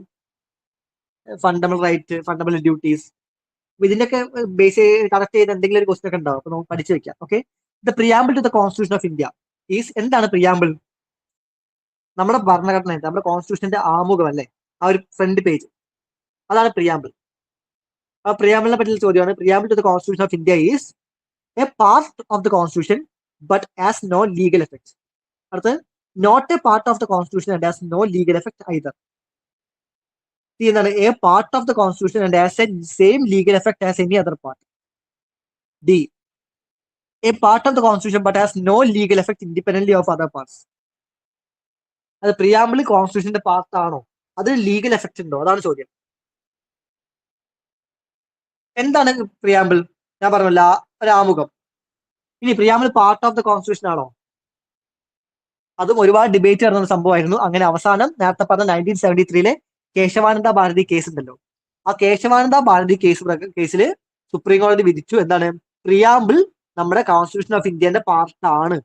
fundamental right, fundamental duties. ഇതിന്റെയൊക്കെ ബേസ് കണക്ട് ചെയ്ത് എന്തെങ്കിലും ഒരു ക്വസ്റ്റ്യൻ ഒക്കെ ഉണ്ടാവും. അപ്പൊ നമുക്ക് പഠിച്ചു വെക്കാം. Okay, the preamble to the constitution of India is, എന്താണ് പ്രിയാമ്പിൾ? നമ്മുടെ ഭരണഘടന, നമ്മുടെ കോൺസ്റ്റിറ്റ്യൂഷന്റെ ആമുഖം അല്ലേ, ആ ഒരു ഫ്രണ്ട് പേജ്, അതാണ് പ്രിയാമ്പിൾ. ആ പ്രിയാമ്പിളിനെ പറ്റിയുള്ള ചോദ്യമാണ്. Preamble to the constitution of India is a part of the constitution but as no legal effect. അടുത്ത്, not a part of the constitution and has no legal effect either. എന്താണ്? A part of the constitution and has a same legal effect as any other part. D, a part of the constitution but as no legal effect independently of other parts. അത് preamble കോൺസ്റ്റിറ്റ്യൂഷന്റെ part ആണോ? അതിന് legal effect ഉണ്ടോ? അതാണ് ചോദ്യം. എന്താണ് preamble? ഞാൻ പറഞ്ഞല്ല, ഒരു ആമുഖം. ഇനി preamble part of the constitution ആണോ? അതും ഒരുപാട് ഡിബേറ്റ് നടന്ന സംഭവമായിരുന്നു. അങ്ങനെ അവസാനം നേരത്തെ പറഞ്ഞ 1973 കേശവാനന്ദ ഭാരതി കേസ് ഉണ്ടല്ലോ, ആ കേശവാനന്ദ ഭാരതി കേസിൽ സുപ്രീം കോടതി വിധിച്ചു എന്താണ്? പ്രിയാമ്പിൾ നമ്മുടെ കോൺസ്റ്റിറ്റ്യൂഷൻ ഓഫ് ഇന്ത്യന്റെ പാർട്ട് ആണ്.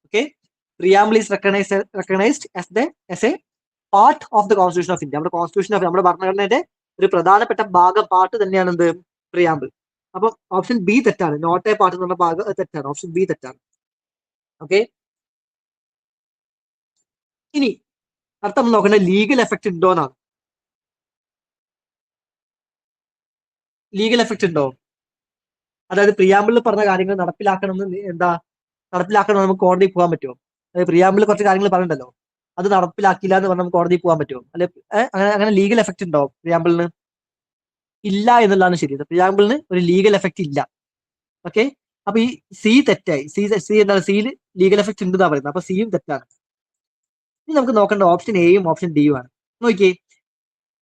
Okay, preamble is recognised as A part of the constitution of India. നമ്മുടെ കോൺസ്റ്റിറ്റ്യൂഷൻ ഓഫ് നമ്മുടെ ഭരണഘടനയുടെ ഒരു പ്രധാനപ്പെട്ട ഭാഗം, പാർട്ട് തന്നെയാണ് എന്ത്? പ്രിയാമ്പിൾ. അപ്പൊ ഓപ്ഷൻ ബി തെറ്റാണ്. നോട്ട് എ പാർട്ട് എന്നുള്ള ഭാഗം തെറ്റാണ്. ഓപ്ഷൻ ബി തെറ്റാണ്. ഓക്കെ, ഇനി അടുത്ത നമ്മൾ നോക്കേണ്ട ലീഗൽ എഫക്ട് ഉണ്ടോ എന്നാണ്. ലീഗൽ എഫക്ട് ഉണ്ടോ? അതായത് പ്രിയാമ്പിളിൽ പറഞ്ഞ കാര്യങ്ങൾ നടപ്പിലാക്കണം നമുക്ക് കോടതി പോകാൻ പറ്റുമോ? അതായത് പ്രിയാമ്പിളിൽ കുറച്ച് കാര്യങ്ങൾ പറഞ്ഞിട്ടുണ്ടല്ലോ, അത് നടപ്പിലാക്കില്ല എന്ന് പറഞ്ഞാൽ നമുക്ക് കോടതി പോകാൻ പറ്റുമോ? അല്ലെ അങ്ങനെ ലീഗൽ എഫക്ട് ഉണ്ടോ പ്രിയാമ്പിളിന്? ഇല്ല എന്നുള്ളതാണ് ശരി. പ്രിയാമ്പിളിന് ഒരു ലീഗൽ എഫക്ട് ഇല്ല. ഓക്കെ, അപ്പൊ ഈ സി തെറ്റായി. സി എന്താണ്? സിയിൽ ലീഗൽ എഫക്ട് ഉണ്ടെന്നാണ് പറയുന്നത്. അപ്പൊ സിയും തെറ്റാണ്. ഇനി നമുക്ക് നോക്കേണ്ട ഓപ്ഷൻ എയും ഓപ്ഷൻ ഡിയും ആണ്. നോക്കിയേ,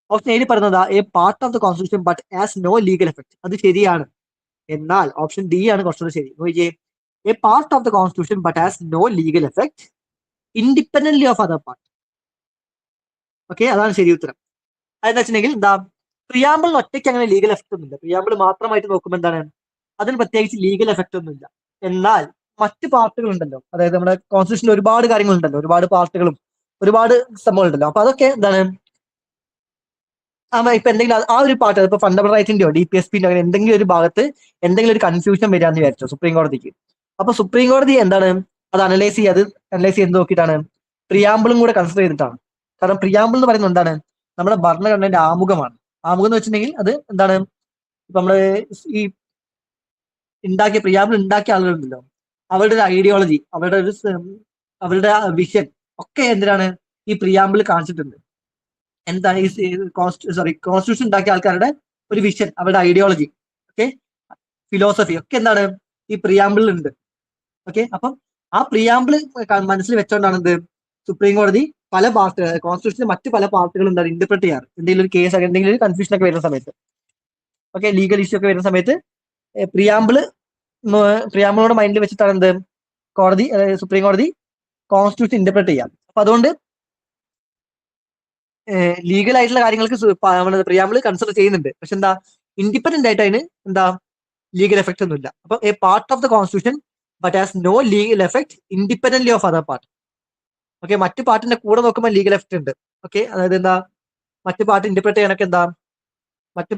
ഓപ്ഷൻ എയിൽ പറയുന്നത് a part of the constitution but as no legal effect, അത് ശരിയാണ്. എന്നാൽ ഓപ്ഷൻ ഡി ആണ് കുറച്ചുകൂടി ശരി. നോക്കിയേ, a part of the constitution but as no legal effect independently of other part. Okay, അതാണ് ശരി ഉത്തരം. അതെന്താ വെച്ചിട്ടുണ്ടെങ്കിൽ എന്താ, പ്രിയാമ്പിളിന് ഒറ്റയ്ക്ക് അങ്ങനെ ലീഗൽ എഫക്ട് ഒന്നുമില്ല. പ്രിയാമ്പിൾ മാത്രമായിട്ട് നോക്കുമ്പോൾ എന്താണ്, അതിന് പ്രത്യേകിച്ച് ലീഗൽ എഫക്ട് ഒന്നുമില്ല. എന്നാൽ മറ്റ് പാർട്ടുകൾ ഉണ്ടല്ലോ, അതായത് നമ്മുടെ കോൺസ്റ്റിറ്റ്യൂഷനിൽ ഒരുപാട് കാര്യങ്ങളുണ്ടല്ലോ, ഒരുപാട് പാർട്ടുകളും ഒരുപാട് സംഭവങ്ങളുണ്ടല്ലോ, അപ്പൊ അതൊക്കെ എന്താണ്, ഇപ്പൊ എന്തെങ്കിലും ആ ഒരു പാർട്ട് ഇപ്പൊ ഫണ്ടമെന്റൽ റൈറ്റിന്റെയോ DPSP അങ്ങനെ എന്തെങ്കിലും ഒരു ഭാഗത്ത് എന്തെങ്കിലും ഒരു കൺഫ്യൂഷൻ വരാന്ന് വിചാരിച്ചോ സുപ്രീം കോടതിക്ക്. അപ്പൊ സുപ്രീം കോടതി എന്താണ് അത് അനലൈസ് ചെയ്ത് നോക്കിയിട്ടാണ് പ്രിയാമ്പിളും കൂടെ കൺസിഡർ ചെയ്തിട്ടാണ്. കാരണം പ്രിയാമ്പിൾ എന്ന് പറയുന്നത് എന്താണ് നമ്മുടെ ഭരണഘടനയുടെ ആമുഖമാണ്. ആമുഖം എന്ന് വെച്ചിട്ടുണ്ടെങ്കിൽ അത് എന്താണ് ഇപ്പൊ നമ്മള് ഈ പ്രിയാമ്പിൾ ഉണ്ടാക്കിയ ആളുകളുണ്ടല്ലോ, അവരുടെ ഒരു ഐഡിയോളജി, അവരുടെ വിഷൻ ഒക്കെ എന്തിനാണ് ഈ പ്രിയാമ്പിൾ കാണിച്ചിട്ടുണ്ട്. എന്താണ് ഈ കോൺസ്റ്റിറ്റ്യൂഷൻ ഉണ്ടാക്കിയ ആൾക്കാരുടെ ഒരു വിഷൻ, അവരുടെ ഐഡിയോളജി, ഓക്കെ, ഫിലോസഫി ഒക്കെ എന്താണ് ഈ പ്രിയാമ്പിളിൽ ഉണ്ട്. ഓക്കെ, അപ്പം ആ പ്രിയാമ്പിൾ മനസ്സിൽ വെച്ചോണ്ടാണ് എന്ത് സുപ്രീം കോടതി പല പാർട്ട് കോൺസ്റ്റിറ്റ്യൂഷന്റെ മറ്റു പല പാർട്ടുകളും എന്താണ് ഇന്റർപ്രറ്റ് ചെയ്യാറ്. എന്തെങ്കിലും ഒരു കേസ്, എന്തെങ്കിലും ഒരു കൺഫ്യൂഷൻ ഒക്കെ വരുന്ന സമയത്ത്, ഓക്കെ, ലീഗൽ ഇഷ്യൂ ഒക്കെ വരുന്ന സമയത്ത് പ്രിയാമ്പിളോട് മൈൻഡിൽ വെച്ചിട്ടാണ് എന്ത് സുപ്രീം കോടതി കോൺസ്റ്റിറ്റ്യൂഷൻ ഇന്റർപ്രറ്റ് ചെയ്യാം. അപ്പൊ അതുകൊണ്ട് ലീഗൽ ആയിട്ടുള്ള കാര്യങ്ങൾക്ക് പ്രിയാമ്പിൾ കൺസിഡർ ചെയ്യുന്നുണ്ട്. പക്ഷെ എന്താ ഇൻഡിപെൻഡന്റ് ആയിട്ട് അതിന് എന്താ ലീഗൽ എഫക്ട് ഒന്നുമില്ല. അപ്പൊ a part of the constitution but has no legal effect independently of other part. Okay, മറ്റു പാർട്ടിന്റെ കൂടെ നോക്കുമ്പോൾ ലീഗൽ എഫക്ട് ഉണ്ട്. ഓക്കെ, അതായത് എന്താ മറ്റു പാർട്ടി ഇന്റർപ്രറ്റ് ചെയ്യാനൊക്കെ എന്താ മറ്റു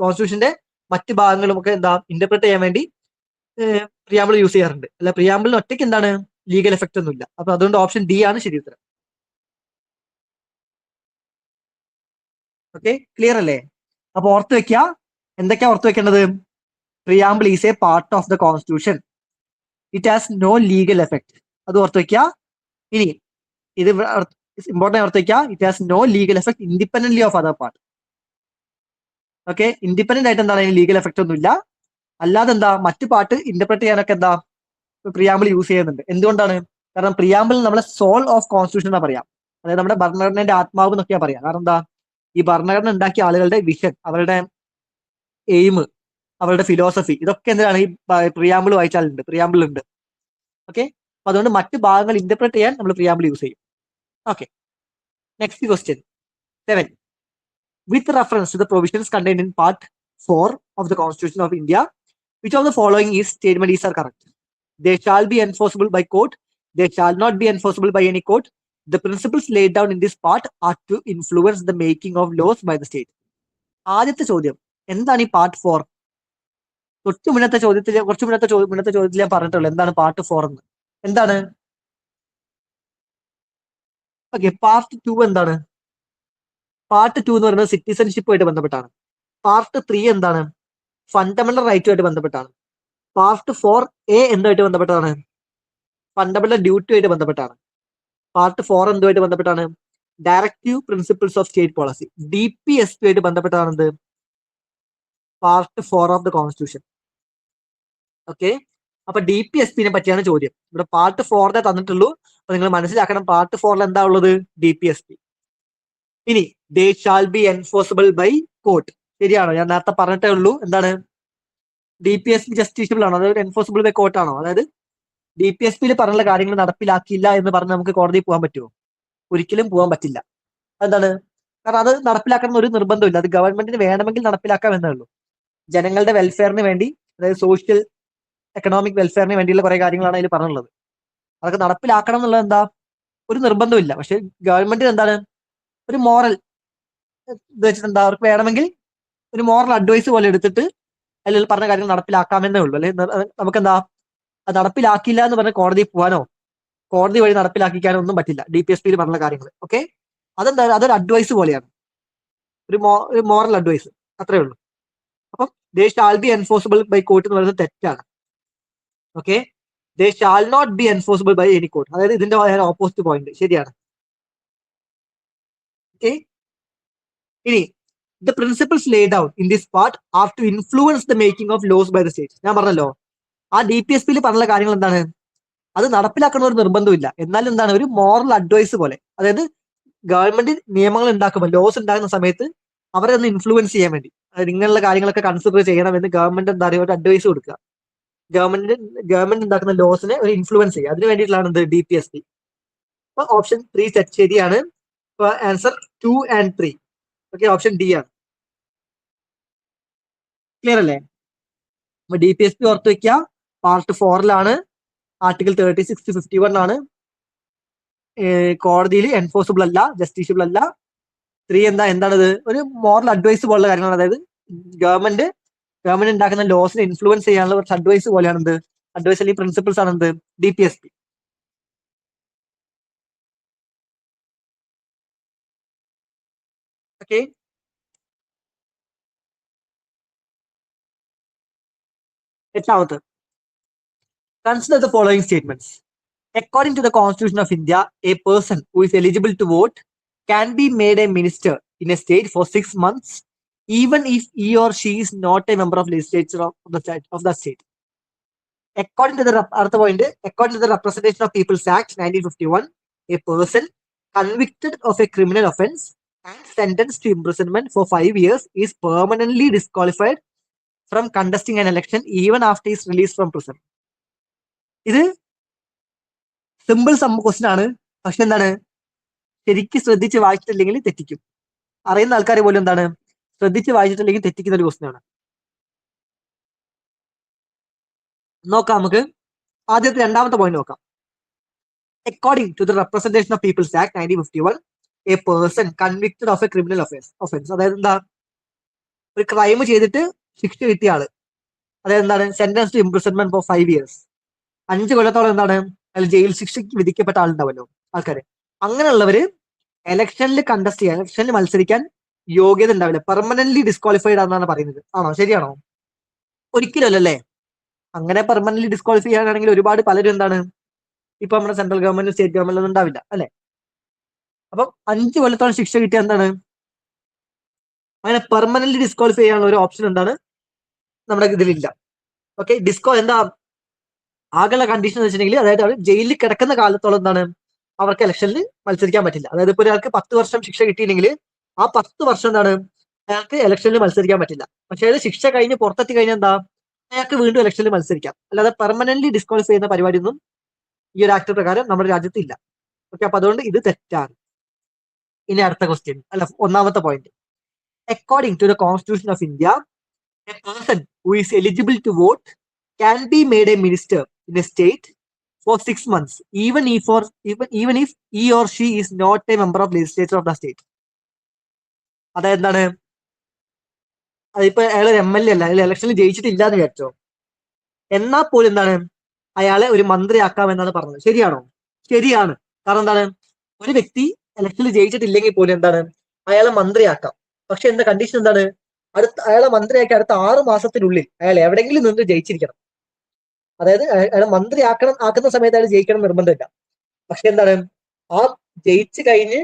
കോൺസ്റ്റിറ്റ്യൂഷന്റെ മറ്റു ഭാഗങ്ങളും ഒക്കെ എന്താ ഇന്റർപ്രറ്റ് ചെയ്യാൻ വേണ്ടി പ്രിയാമ്പിൾ യൂസ് ചെയ്യാറുണ്ട്. അല്ല, പ്രിയാമ്പിളിന് ഒറ്റയ്ക്ക് എന്താണ് ലീഗൽ എഫക്ട് ഒന്നുമില്ല. അപ്പൊ അതുകൊണ്ട് ഓപ്ഷൻ ഡി ആണ് ശരി ഉത്തരം. ഓക്കെ, ക്ലിയർ അല്ലേ? അപ്പൊ ഓർത്ത് വെക്കുക, എന്തൊക്കെയാ ഓർത്ത് വെക്കേണ്ടത്? Preamble is a part of the constitution, it has no legal effect. അത് ഓർത്ത് വെക്കുക. ഇനി ഇത് ഇമ്പോർട്ടൻ്റ് ഓർത്ത് വെക്കുക, it has no legal effect independently of other part. Okay, independent ആയിട്ട് എന്താണ് ലീഗൽ എഫക്ട് ഒന്നുമില്ല. അല്ലാതെ എന്താ മറ്റു പാർട്ട് ഇന്റർപ്രറ്റ് ചെയ്യാനൊക്കെ എന്താ പ്രിയാമ്പിൾ യൂസ് ചെയ്യുന്നുണ്ട്. എന്തുകൊണ്ടാണ്? കാരണം പ്രിയാമ്പിൾ നമ്മളെ സോൾ ഓഫ് കോൺസ്റ്റിറ്റ്യൂഷൻ എന്നാ പറയാം. അതായത് നമ്മുടെ ഭരണഘടനയുടെ ആത്മാവ് എന്നൊക്കെയാ പറയാം. കാരണം എന്താ ഈ ഭരണഘടന ഉണ്ടാക്കിയ ആളുകളുടെ വിഷൻ, അവരുടെ എയിം, അവരുടെ ഫിലോസഫി, ഇതൊക്കെ എന്തിനാണ് ഈ പ്രിയാമ്പിൾ വായിച്ചാലുണ്ട്, പ്രിയാമ്പിൾ ഉണ്ട്. ഓക്കെ, അപ്പൊ അതുകൊണ്ട് മറ്റു ഭാഗങ്ങൾ ഇന്റർപ്രറ്റ് ചെയ്യാൻ നമ്മൾ പ്രിയാമ്പിൾ യൂസ് ചെയ്യും. Okay, next question 7. With reference to the provisions contained in Part 4 of the Constitution of India, which of the following statement is correct? They shall be enforceable by court. They shall not be enforceable by any court. The principles laid down in this part are to influence the making of laws by the state. ആദ്യത്തെ ചോദ്യം എന്താണ് ഈ part 4? കുറച്ചു മുന്നത്തെ ചോദ്യത്തിൽ ഞാൻ പറഞ്ഞിട്ടുള്ളൂ എന്താണ് പാർട്ട് 4 എന്ന്. എന്താണ്? ഓക്കെ, പാർട്ട് 2 എന്താണ്? പാർട്ട് 2 എന്ന് പറയുന്നത് സിറ്റിസൺഷിപ്പുമായിട്ട് ബന്ധപ്പെട്ടാണ്. പാർട്ട് 3 എന്താണ്? ഫണ്ടമെന്റൽ റൈറ്റുമായിട്ട് ബന്ധപ്പെട്ടാണ്. പാർട്ട് 4A എന്തുമായിട്ട് ബന്ധപ്പെട്ടാണ്? ഫണ്ടമെന്റൽ ഡ്യൂട്ടിയുമായിട്ട് ബന്ധപ്പെട്ടാണ്. പാർട്ട് 4 എന്തുമായിട്ട് ബന്ധപ്പെട്ടാണ്? Directive principles of state policy, DPSP ആയിട്ട് ബന്ധപ്പെട്ടാണ് എന്ത്? Part 4 of the constitution. Okay, അപ്പൊ DPSP പറ്റിയാണ് ചോദ്യം. ഇവിടെ പാർട്ട് 4 തന്നിട്ടുള്ളൂ. അപ്പൊ നിങ്ങൾ മനസ്സിലാക്കണം പാർട്ട് 4 എന്താ ഉള്ളത്? DPSP. ഇനി they shall be enforceable by court, ശരിയാണോ? ഞാൻ നേരത്തെ പറഞ്ഞിട്ടേ ഉള്ളൂ. എന്താണ് DPSP ജസ്റ്റിഷ്യബിൾ ആണോ, അതായത് എൻഫോഴ്സിബിൾ ബൈ കോർട്ട് ആണോ? അതായത് DPSP പറഞ്ഞുള്ള കാര്യങ്ങൾ നടപ്പിലാക്കിയില്ല എന്ന് പറഞ്ഞ് നമുക്ക് കോടതിയിൽ പോകാൻ പറ്റുമോ? ഒരിക്കലും പോകാൻ പറ്റില്ല. എന്താണ്? കാരണം അത് നടപ്പിലാക്കണം ഒരു നിർബന്ധമില്ല. അത് ഗവൺമെന്റിന് വേണമെങ്കിൽ നടപ്പിലാക്കാം എന്നേ ഉള്ളൂ. ജനങ്ങളുടെ വെൽഫെയറിന് വേണ്ടി, അതായത് സോഷ്യൽ എക്കണോമിക് വെൽഫെയറിന് വേണ്ടിയുള്ള കുറെ കാര്യങ്ങളാണ് അതിൽ പറഞ്ഞുള്ളത്. അതൊക്കെ നടപ്പിലാക്കണം എന്നുള്ളത് എന്താ ഒരു നിർബന്ധമില്ല. പക്ഷെ ഗവൺമെന്റിന് എന്താണ് ഒരു മോറൽ വെച്ചിട്ട് എന്താ അവർക്ക് വേണമെങ്കിൽ ഒരു മോറൽ അഡ്വൈസ് പോലെ എടുത്തിട്ട് അതിൽ പറഞ്ഞ കാര്യങ്ങൾ നടപ്പിലാക്കാമെന്നേ ഉള്ളൂ. അല്ലെ നമുക്ക് എന്താ അത് നടപ്പിലാക്കില്ല എന്ന് പറഞ്ഞ് കോടതിയിൽ പോകാനോ കോടതി വഴി നടപ്പിലാക്കിക്കാനോ ഒന്നും പറ്റില്ല. DPSP പറഞ്ഞ കാര്യങ്ങൾ. ഓക്കെ, അതെന്താ അതൊരു അഡ്വൈസ് പോലെയാണ്, ഒരു മോറൽ അഡ്വൈസ്, അത്രേ ഉള്ളൂ. അപ്പം they shall be enforceable by court എന്ന് പറയുന്നത് തെറ്റാണ്. Okay, they shall not be enforceable by any court, അതായത് ഇതിന്റെ ഓപ്പോസിറ്റ് പോയിന്റ് ശരിയാണ്. ഓക്കെ, ഇനി the principles laid out in this part are to influence the making of laws by the state. ഞാൻ പറഞ്ഞല്ലോ ആ DPSP പറഞ്ഞ കാര്യങ്ങൾ എന്താണ് അത് നടപ്പിലാക്കുന്ന ഒരു നിർബന്ധമില്ല. എന്നാൽ എന്താണ് ഒരു മോറൽ അഡ്വൈസ് പോലെ, അതായത് ഗവൺമെന്റ് നിയമങ്ങൾ ഉണ്ടാക്കുമ്പോൾ, ലോസ് ഉണ്ടാകുന്ന സമയത്ത് അവരെ ഒന്ന് ഇൻഫ്ലുവൻസ് ചെയ്യാൻ വേണ്ടി, അതായത് ഇങ്ങനെയുള്ള കാര്യങ്ങളൊക്കെ കൺസിഡർ ചെയ്യണമെന്ന് ഗവൺമെന്റ് എന്താ പറയുക ഒരു അഡ്വൈസ് കൊടുക്കുക. ഗവൺമെന്റ് ഉണ്ടാക്കുന്ന ലോസിനെ ഒരു ഇൻഫ്ലുവൻസ് ചെയ്യുക. അതിന് വേണ്ടിയിട്ടാണ് എന്ത് DPSP. അപ്പൊ ഓപ്ഷൻ 3 സെറ്റ് ശരിയാണ്. Answer 2 and 3. Okay, option D ആണ്. ക്ലിയർ അല്ലേ? അപ്പൊ DPSP ഓർത്ത് വെക്കുക, പാർട്ട് 4 ആർട്ടിക്കിൾ 36 to 51 ആണ്. കോടതിയിൽ എൻഫോഴ്സിബിൾ അല്ല, ജസ്റ്റിഷ്യബിൾ അല്ല. 3 എന്താണത്? ഒരു മോറൽ അഡ്വൈസ് പോലുള്ള കാര്യങ്ങളാണ്. അതായത് ഗവൺമെന്റ് ഉണ്ടാക്കുന്ന ലോസിനെ ഇൻഫ്ലുവൻസ് ചെയ്യാനുള്ള കുറച്ച് അഡ്വൈസ് പോലെയാണ് എന്ത്, അഡ്വൈസ് അല്ലെങ്കിൽ പ്രിൻസിപ്പിൾസ് ആണ് എന്ത്, DPSP. ഓക്കെ, എട്ടാമത്, consider the following statements. According to the Constitution of India, a person who is eligible to vote can be made a minister in a state for 6 months, even if he or she is not a member of legislature of the state. According to the other point, according to the Representation of People's Act 1951, a person convicted of a criminal offence and sentenced to imprisonment for 5 years is permanently disqualified from contesting an election even after he is released from prison. ഇത് simple question ആണ്, പക്ഷെ എന്താണ്, ശരിക്കും ശ്രദ്ധിച്ച് വായിച്ചിട്ടില്ലെങ്കിൽ തെറ്റിക്കും. അറിയുന്ന ആൾക്കാരെ പോലും എന്താണ്, ശ്രദ്ധിച്ച് വായിച്ചിട്ടില്ലെങ്കിൽ തെറ്റിക്കുന്ന ഒരു ക്വസ്റ്റ്യൻ ആണ്. നോക്കാം നമുക്ക്. ആദ്യത്തെ രണ്ടാമത്തെ പോയിന്റ് നോക്കാം. According to the Representation of People's Act 1951, a person convicted of a criminal offense, അതായത് എന്താ, ഒരു ക്രൈം ചെയ്തിട്ട് ശിക്ഷ കിട്ടിയ ആള്, അതായത് എന്താണ്, sentence to imprisonment for 5 years, 5 കൊല്ലത്തോളം എന്താണ്, അയാൾ ജയിൽ ശിക്ഷയ്ക്ക് വിധിക്കപ്പെട്ട ആളുണ്ടാവല്ലോ ആൾക്കാര്. അങ്ങനെയുള്ളവര് ഇലക്ഷനിൽ കണ്ടസ്റ്റ് ചെയ്യാൻ, ഇലക്ഷനിൽ മത്സരിക്കാൻ യോഗ്യത ഉണ്ടാവില്ല, പെർമനന്റ്ലി ഡിസ്ക്വാളിഫൈഡ് ആണെന്നാണ് പറയുന്നത്. ആണോ, ശരിയാണോ? ഒരിക്കലും അല്ലല്ലേ. അങ്ങനെ പെർമനന്റ്ലി ഡിസ്ക്വാളിഫൈ ചെയ്യാനാണെങ്കിൽ ഒരുപാട് പലരും എന്താണ്, ഇപ്പൊ നമ്മുടെ സെൻട്രൽ ഗവൺമെന്റ് സ്റ്റേറ്റ് ഗവൺമെന്റ് ഒന്നും ഉണ്ടാവില്ല അല്ലെ. അപ്പം 5 കൊല്ലത്തോളം ശിക്ഷ കിട്ടിയ എന്താണ്, അങ്ങനെ പെർമനന്റ്ലി ഡിസ്ക്വാളിഫൈ ചെയ്യാനുള്ള ഒരു ഓപ്ഷൻ എന്താണ് നമ്മുടെ ഇതിലില്ല. ഓക്കെ, എന്താ ആകെയുള്ള കണ്ടീഷൻ എന്ന് വെച്ചിട്ടുണ്ടെങ്കിൽ, അതായത് അവർ ജയിലിൽ കിടക്കുന്ന കാലത്തോളം എന്താണ്, അവർക്ക് ഇലക്ഷനിൽ മത്സരിക്കാൻ പറ്റില്ല. അതായത് ഇപ്പൊ ഒരാൾക്ക് 10 വർഷം ശിക്ഷ കിട്ടിയില്ലെങ്കിൽ ആ 10 വർഷം എന്താണ്, അയാൾക്ക് ഇലക്ഷനിൽ മത്സരിക്കാൻ പറ്റില്ല. പക്ഷേ അയാൾ ശിക്ഷ കഴിഞ്ഞ് പുറത്തെത്തി കഴിഞ്ഞാൽ എന്താ, അയാൾക്ക് വീണ്ടും ഇലക്ഷനിൽ മത്സരിക്കാം. അല്ലാതെ പെർമനന്റ്ലി ഡിസ്ക്വാളിഫൈ ചെയ്യുന്ന പരിപാടിയൊന്നും ഈ ഒരു ആക്ട് പ്രകാരം നമ്മുടെ രാജ്യത്ത് ഇല്ല. ഓക്കെ, അപ്പൊ അതുകൊണ്ട് ഇത് തെറ്റാണ്. ഇനി അടുത്ത ക്വസ്റ്റ്യൻ, അല്ല ഒന്നാമത്തെ point. According to the constitution of India, a person who is eligible to vote can be made a minister in a state for 6 months, even if he or she is not a member of legislature of the state. അതായത് എന്താണ്, അതിപ്പോ അയാൾ MLA അല്ല, അയാൾ ഇലക്ഷനിൽ ജയിച്ചിട്ടില്ല എന്ന് വിചാരിച്ചോ, എന്നാൽ പോലും എന്താണ്, അയാളെ ഒരു മന്ത്രിയാക്കാം എന്നാണ് പറഞ്ഞത്. ശരിയാണോ? ശരിയാണ്. കാരണം എന്താണ്, ഒരു വ്യക്തി ഇലക്ഷനിൽ ജയിച്ചിട്ടില്ലെങ്കിൽ പോലും എന്താണ്, അയാളെ മന്ത്രിയാക്കാം. പക്ഷെ എന്താ കണ്ടീഷൻ എന്താണ്, അയാളെ മന്ത്രിയാക്കി അടുത്ത 6 മാസത്തിനുള്ളിൽ അയാൾ എവിടെയെങ്കിലും നിന്ന് ജയിച്ചിരിക്കണം. അതായത് അയാൾ ആക്കുന്ന സമയത്ത് അയാൾ ജയിക്കണം നിർബന്ധമില്ല. പക്ഷെ എന്താണ്, ആ ജയിച്ചു കഴിഞ്ഞ്,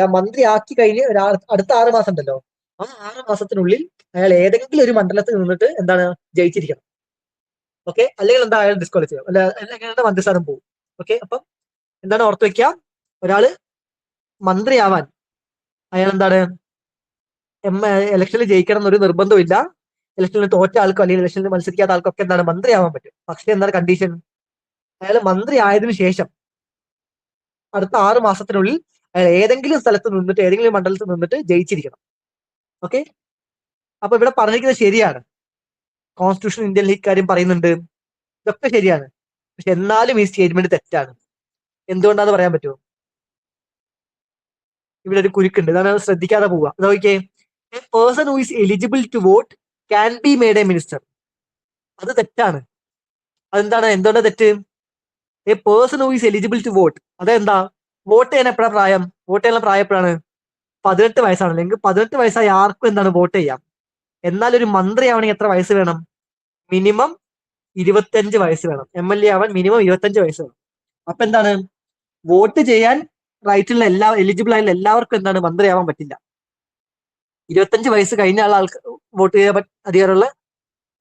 ആ മന്ത്രി ആക്കി കഴിഞ്ഞ് അടുത്ത 6 മാസം ഉണ്ടല്ലോ, ആ 6 മാസത്തിനുള്ളിൽ അയാൾ ഏതെങ്കിലും ഒരു മണ്ഡലത്തിൽ നിന്നിട്ട് എന്താണ്, ജയിച്ചിരിക്കണം. ഓക്കെ, അല്ലെങ്കിൽ എന്താ, അയാൾ ഡിസ്ക്വാളിഫൈ ചെയ്യും, അല്ലെങ്കിൽ മന്ത്രിസ്ഥാനം പോകും. ഓക്കെ, അപ്പം എന്താണ് ഓർത്ത് വെക്കുക, ഒരാള് മന്ത്രിയാവാൻ അയാൾ എന്താണ്, ഇലക്ഷനിൽ ജയിക്കണം എന്നൊരു നിർബന്ധമില്ല. ഇലക്ഷനിൽ തോറ്റ ആൾക്കോ അല്ലെങ്കിൽ ഇലക്ഷനിൽ മത്സരിക്കാത്ത ആൾക്കൊക്കെ എന്താണ്, മന്ത്രിയാവാൻ പറ്റും. പക്ഷെ എന്താണ് കണ്ടീഷൻ, അയാൾ മന്ത്രി ആയതിനു ശേഷം അടുത്ത 6 മാസത്തിനുള്ളിൽ അയാൾ ഏതെങ്കിലും സ്ഥലത്ത് നിന്നിട്ട്, ഏതെങ്കിലും മണ്ഡലത്തിൽ നിന്നിട്ട് ജയിച്ചിരിക്കണം. ഓക്കെ, അപ്പൊ ഇവിടെ പറഞ്ഞിരിക്കുന്നത് ശരിയാണ്. കോൺസ്റ്റിറ്റ്യൂഷൻ ഇന്ത്യയിൽ ഇക്കാര്യം പറയുന്നുണ്ട്, ഇതൊക്കെ ശരിയാണ്. പക്ഷെ എന്നാലും ഈ സ്റ്റേറ്റ്മെന്റ് തെറ്റാണ്. എന്തുകൊണ്ടാന്ന് പറയാൻ പറ്റുമോ? ഇവിടെ ഒരു കുരുക്കുണ്ട്, ഇതാണ് ശ്രദ്ധിക്കാതെ പോവുക. അത് നോക്കിയേ, a person who is eligible to vote can be made a minister. അത് തെറ്റാണ്. അതെന്താണ്, എന്തുകൊണ്ടാണ് തെറ്റ്? A person who is eligible to vote, അതെന്താ, വോട്ട് ചെയ്യാൻ എപ്പോഴാണ് പ്രായം? വോട്ട് ചെയ്യാനുള്ള പ്രായം എപ്പോഴാണ്? 18 വയസ്സാണ്. അല്ലെങ്കിൽ 18 വയസ്സായി ആർക്കും എന്താണ് വോട്ട് ചെയ്യാം. എന്നാൽ ഒരു മന്ത്രി ആവണമെങ്കിൽ എത്ര വയസ്സ് വേണം? മിനിമം 25 വയസ്സ് വേണം. MLA ആവാൻ മിനിമം 25 വയസ്സ് വേണം. അപ്പൊ എന്താണ്, വോട്ട് ചെയ്യാൻ റൈറ്റുള്ള എലിജിബിൾ ആയുള്ള എല്ലാവർക്കും എന്താണ്, മന്ത്രിയാവാൻ പറ്റില്ല. 25 വയസ്സ് കഴിഞ്ഞ ആൾക്ക് വോട്ട് ചെയ്യാൻ അധികാരമുള്ള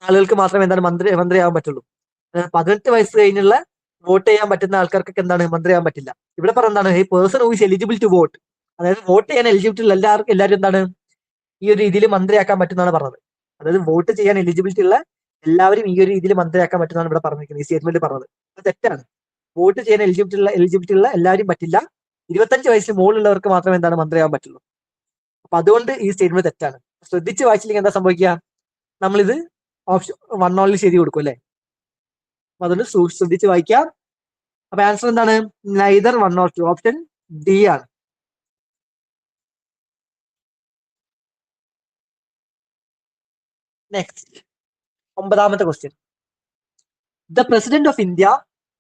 ആളുകൾക്ക് മാത്രമേ എന്താണ്, മന്ത്രിയാവാൻ പറ്റുള്ളൂ. 18 വയസ്സ് കഴിഞ്ഞുള്ള വോട്ട് ചെയ്യാൻ പറ്റുന്ന ആൾക്കാർക്കൊക്കെ എന്താണ്, മന്ത്രിയാവാൻ പറ്റില്ല. ഇവിടെ പറഞ്ഞതാണ് ഈ person who is eligible to vote, അതായത് വോട്ട് ചെയ്യാൻ എലിജിബിലിറ്റി ഉള്ള എല്ലാവരും എന്താണ്, ഈ ഒരു രീതിയിൽ മന്ത്രിയാക്കാൻ പറ്റുന്നതാണ് പറഞ്ഞത്. അതായത് വോട്ട് ചെയ്യാൻ എലിജിബിലിറ്റി ഉള്ള എല്ലാവരും ഈ ഒരു രീതിയിൽ മന്ത്രിയാക്കാൻ പറ്റുന്നതാണ് ഇവിടെ പറഞ്ഞിരിക്കുന്നത്, ഈ സ്റ്റേറ്റ്മെന്റ് പറഞ്ഞത്. അത് തെറ്റാണ്. വോട്ട് ചെയ്യാൻ എലിജിബിലിറ്റി ഉള്ള എല്ലാവരും പറ്റില്ല. 25 വയസ്സിന് മുകളിലുള്ളവർക്ക് മാത്രമേ എന്താണ്, മന്ത്രിയാവാൻ പറ്റുള്ളൂ. അപ്പൊ അതുകൊണ്ട് ഈ സ്റ്റേറ്റ്മെന്റ് തെറ്റാണ്. ശ്രദ്ധിച്ച് വായിച്ചില്ലെങ്കിൽ എന്താ സംഭവിക്കുക, നമ്മളിത് ഓപ്ഷൻ 1 ഓൺലി ശരി കൊടുക്കും അല്ലെ. അപ്പൊ അതുകൊണ്ട് ശ്രദ്ധിച്ച് വായിക്കാം. അപ്പൊ ആൻസർ എന്താണ്, നൈദർ 1 or 2, ഓപ്ഷൻ ഡി ആണ്. നെക്സ്റ്റ് 9ാമത്തെ question. The President of India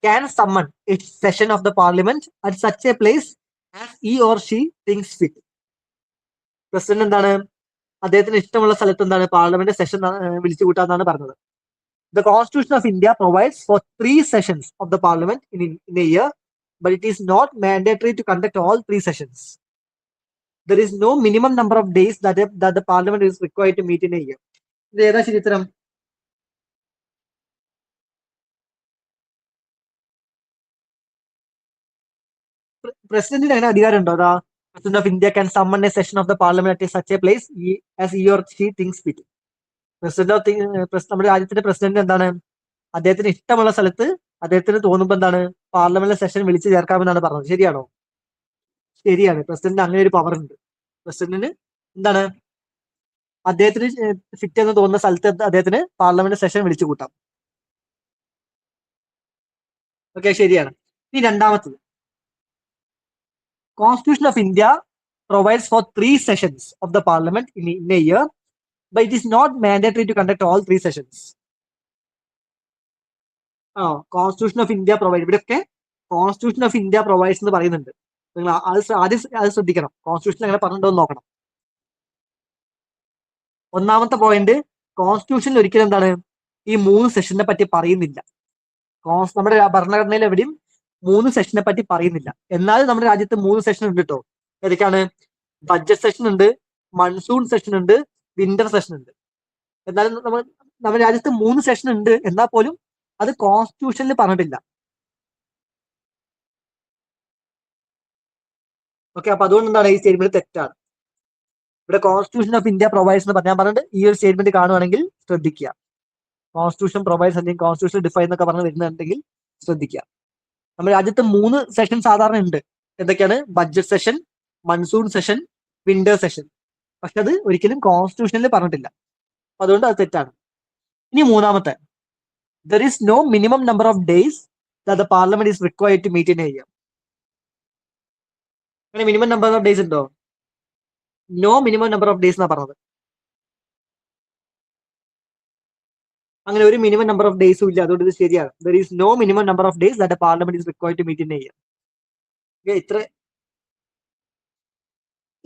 can summon a session of the Parliament at such a place as he or she thinks fit. President എന്താണ്, അദ്ദേഹത്തിന് ഇഷ്ടമുള്ള സ്ഥലത്ത് എന്താണ് പാർലമെന്റ് സെഷൻ വിളിച്ചു കൂട്ടാന്നാണ് പറഞ്ഞത്. The Constitution of India provides for 3 sessions of the Parliament in a year, but it is not mandatory to conduct all 3 sessions. There is no minimum number of days that the Parliament is required to meet in a year. ഇത് ഏതാ ശരിത്തരം? പ്രസിഡന്റിന് അങ്ങനെ അധികാരം ഉണ്ടോ? അതാ president of India can summon a session of the parliament at such a place as he or she thinks fit. നമ്മുടെ രാജ്യത്തിന്റെ president എന്താണ്, അദ്ദേഹത്തിന് ഇഷ്ടമുള്ള സ്ഥലത്ത് അദ്ദേഹത്തിന് തോന്നുമ്പോൾ എന്താണ് പാർലമെന്റ് സെഷൻ വിളിച്ചു ചേർക്കാമെന്നാണ് പറഞ്ഞത്. ശരിയാണോ? ശരിയാണ്. പ്രസിഡന്റിന് അങ്ങനെ ഒരു പവർ ഉണ്ട്. പ്രസിഡന്റിന് എന്താണ് അദ്ദേഹത്തിന് ഫിറ്റ് എന്ന് തോന്നുന്ന സ്ഥലത്ത് അദ്ദേഹത്തിന് പാർലമെന്റ് സെഷൻ വിളിച്ചു കൂട്ടാം. ഓക്കെ, ശരിയാണ്. ഇനി രണ്ടാമത്തത്, Constitution of India provides for 3 sessions of the Parliament in a year, but it is not mandatory to conduct all 3 sessions. Constitution of India provides, ഇവിടെയൊക്കെ Constitution of India provides എന്ന് പറയുന്നുണ്ട്. നിങ്ങൾ ആദ്യം അത് ശ്രദ്ധിക്കണം. കോൺസ്റ്റിറ്റ്യൂഷൻ അങ്ങനെ പറഞ്ഞിട്ടുണ്ടോ എന്ന് നോക്കണം. ഒന്നാമത്തെ പോയിന്റ്, കോൺസ്റ്റിറ്റ്യൂഷനിൽ ഒരിക്കലും എന്താണ് ഈ 3 സെഷനെ പറ്റി പറയുന്നില്ല. നമ്മുടെ ഭരണഘടനയിൽ എവിടെയും 3 സെഷനെ പറ്റി പറയുന്നില്ല. എന്നാലും നമ്മുടെ രാജ്യത്ത് 3 സെഷൻ ഉണ്ട് കേട്ടോ. ഏതൊക്കെയാണ്? ബഡ്ജറ്റ് സെഷൻ ഉണ്ട്, മൺസൂൺ സെഷൻ ഉണ്ട്, വിന്റർ സെഷൻ ഉണ്ട്. എന്നാലും നമ്മുടെ രാജ്യത്ത് 3 സെഷൻ ഉണ്ട്. എന്നാൽ പോലും അത് കോൺസ്റ്റിറ്റ്യൂഷനിൽ പറഞ്ഞിട്ടില്ല. ഓക്കെ, അപ്പൊ അതുകൊണ്ട് എന്താണ് ഈ സ്റ്റേറ്റ്മെന്റ് തെറ്റാണ്. ഇവിടെ കോൺസ്റ്റിറ്റ്യൂഷൻ ഓഫ് ഇന്ത്യ പ്രൊവൈഡ്സ് എന്ന് പറഞ്ഞാൽ പറഞ്ഞിട്ട് ഈ ഒരു സ്റ്റേറ്റ്മെന്റ് കാണുവാണെങ്കിൽ ശ്രദ്ധിക്കുക. കോൺസ്റ്റിറ്റ്യൂഷൻ പ്രൊവൈഡ്സ് അല്ലെങ്കിൽ കോൺസ്റ്റിറ്റ്യൂഷൻ ഡിഫൈൻ എന്നൊക്കെ പറഞ്ഞ് വരുന്നുണ്ടെങ്കിൽ ശ്രദ്ധിക്കുക. നമ്മുടെ രാജ്യത്ത് 3 സെഷൻ സാധാരണ ഉണ്ട്. എന്തൊക്കെയാണ്? Budget session, monsoon session, winter session. പക്ഷെ അത് ഒരിക്കലും കോൺസ്റ്റിറ്റ്യൂഷനിൽ പറഞ്ഞിട്ടില്ല. അതുകൊണ്ട് അത് തെറ്റാണ്. ഇനി മൂന്നാമത്തെ, there is no minimum number of days that the parliament is required to meet in a year. അങ്ങനെ മിനിമം നമ്പർ ഓഫ് ഡേയ്സ് ഉണ്ടോ? No minimum number of days എന്നാ പറഞ്ഞത്. അങ്ങനെ ഒരു മിനിമം നമ്പർ ഓഫ് ഡേയ്സും ഇല്ല. അതുകൊണ്ട് ഇത് ശരിയാണ്. there is no minimum number of days that the parliament is required to meet in a year.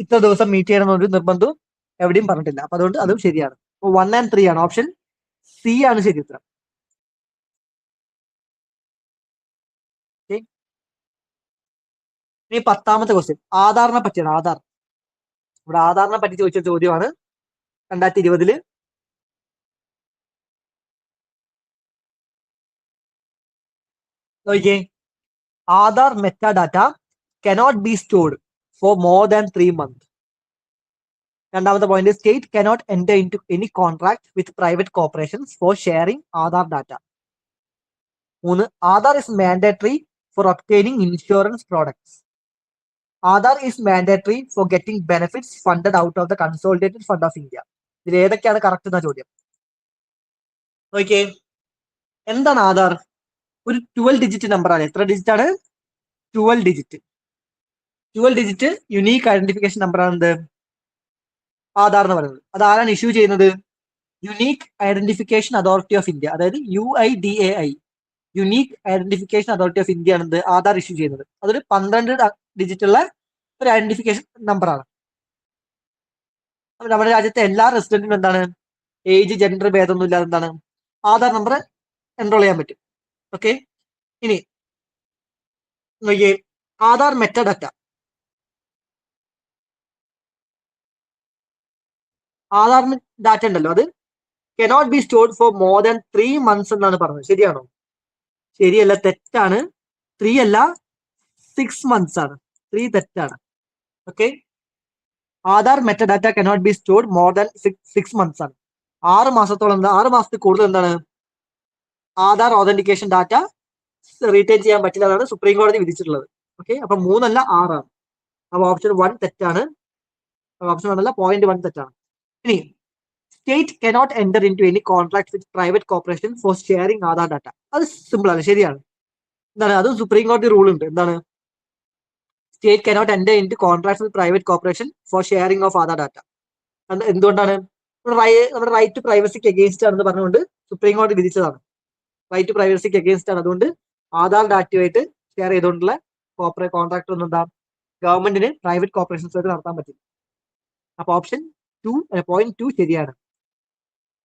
ഇത്ര ദിവസം മീറ്റ് ചെയ്യണമെന്ന് ഒരു നിർബന്ധവും എവിടെയും പറഞ്ഞിട്ടില്ല. അപ്പൊ അതുകൊണ്ട് അതും ശരിയാണ്. 1 and 3 ആണ്. ഓപ്ഷൻ സി ആണ് ശരി ഉത്തരം. ഇനി 10ാമത്തെ ക്വസ്റ്റ്യൻ ആധാറിനെ പറ്റിയാണ്. ആധാർ, ഇവിടെ ആധാറിനെ പറ്റി ചോദിച്ച ചോദ്യമാണ് 2020. നോക്കിയേ, Aadhaar metadata cannot be stored for more than 3 months. രണ്ടാമത്തെ point, state cannot enter into any contract with private corporations for sharing Aadhaar data. 3, Aadhaar is mandatory for obtaining insurance products. Aadhaar is mandatory for getting benefits funded out of the Consolidated Fund of India. ഇതിൽ ഏതൊക്കെയാണ് correct എന്ന ചോദ്യം. നോക്കിയേ, എന്താണ് ആധാർ? ഒരു 12 digit നമ്പറാണ്. എത്ര digit ആണ്? 12 ഡിജിറ്റ്. 12 ഡിജിറ്റ് യുണീക്ക് ഐഡന്റിഫിക്കേഷൻ നമ്പറാണ് എന്ത്? ആധാർ എന്ന് പറയുന്നത്. അത് ആരാണ് ഇഷ്യൂ ചെയ്യുന്നത്? Unique identification authority of India, അതായത് UIDAI, unique identification authority of India ആണ് എന്ത്? ആധാർ ഇഷ്യൂ ചെയ്യുന്നത്. അതൊരു 12 ഡിജിറ്റ് ഉള്ള ഒരു ഐഡന്റിഫിക്കേഷൻ നമ്പറാണ്. നമ്മുടെ രാജ്യത്തെ എല്ലാ റെസിഡന്റിനും എന്താണ് ഏജ് ജെൻഡർ ഭേദമൊന്നും ഇല്ലാതെ എന്താണ് ആധാർ നമ്പർ എൻറോൾ ചെയ്യാൻ പറ്റും. ഓക്കെ, ഇനി നോക്കിയേ, ആധാർ മെറ്റാഡാറ്റ. ആധാറിന് ഡാറ്റ ഉണ്ടല്ലോ, അത് cannot be stored for more than 3 months എന്നാണ് പറഞ്ഞത്. ശരിയാണോ? ശരിയല്ല, തെറ്റാണ്. 3 അല്ല, 6 months ആണ്. 3 തെറ്റാണ്. Okay, Aadhaar metadata cannot be stored more than 6 months ആണ്. 6 മാസത്തോളം, 6 മാസത്തിൽ കൂടുതൽ എന്താണ് ആധാർ ഓതന്റിക്കേഷൻ ഡാറ്റ റീറ്റെയിൻ ചെയ്യാൻ പറ്റില്ല എന്നാണ് സുപ്രീം കോടതി വിധിച്ചിട്ടുള്ളത്. ഓക്കെ, അപ്പൊ 3 അല്ല 6 ആണ്. അപ്പൊ ഓപ്ഷൻ 1 തെറ്റാണ്. ഓപ്ഷൻ 1 അല്ല, പോയിന്റ് 1 തെറ്റാണ്. ഇനി, state cannot enter into any contract with private corporation for sharing Aadhaar data. അത് സിമ്പിൾ ആണ്, ശരിയാണ്. എന്താണ് അതും സുപ്രീം കോടതി റൂൾ ഉണ്ട്. എന്താണ്? State cannot enter into contract with private corporation for sharing of Aadhaar data. എന്തുകൊണ്ടാണ്? നമ്മുടെ റൈറ്റ് ടു പ്രൈവസിക്ക് അഗേൻസ്റ്റ് ആണെന്ന് പറഞ്ഞുകൊണ്ട് സുപ്രീം കോടതി വിധിച്ചതാണ്. റൈറ്റ് ടു പ്രൈവസിക്ക് അഗേൻസ്റ്റ് ആണ്. അതുകൊണ്ട് ആധാർ ഡാറ്റയുമായിട്ട് ഷെയർ ചെയ്തുകൊണ്ടുള്ള കോൺട്രാക്ട് ഒന്നും എന്താ ഗവൺമെന്റിന് പ്രൈവറ്റ് കോർപ്പറേഷൻസ് നടത്താൻ പറ്റില്ല. അപ്പൊ ഓപ്ഷൻ 2 ശരിയാണ്.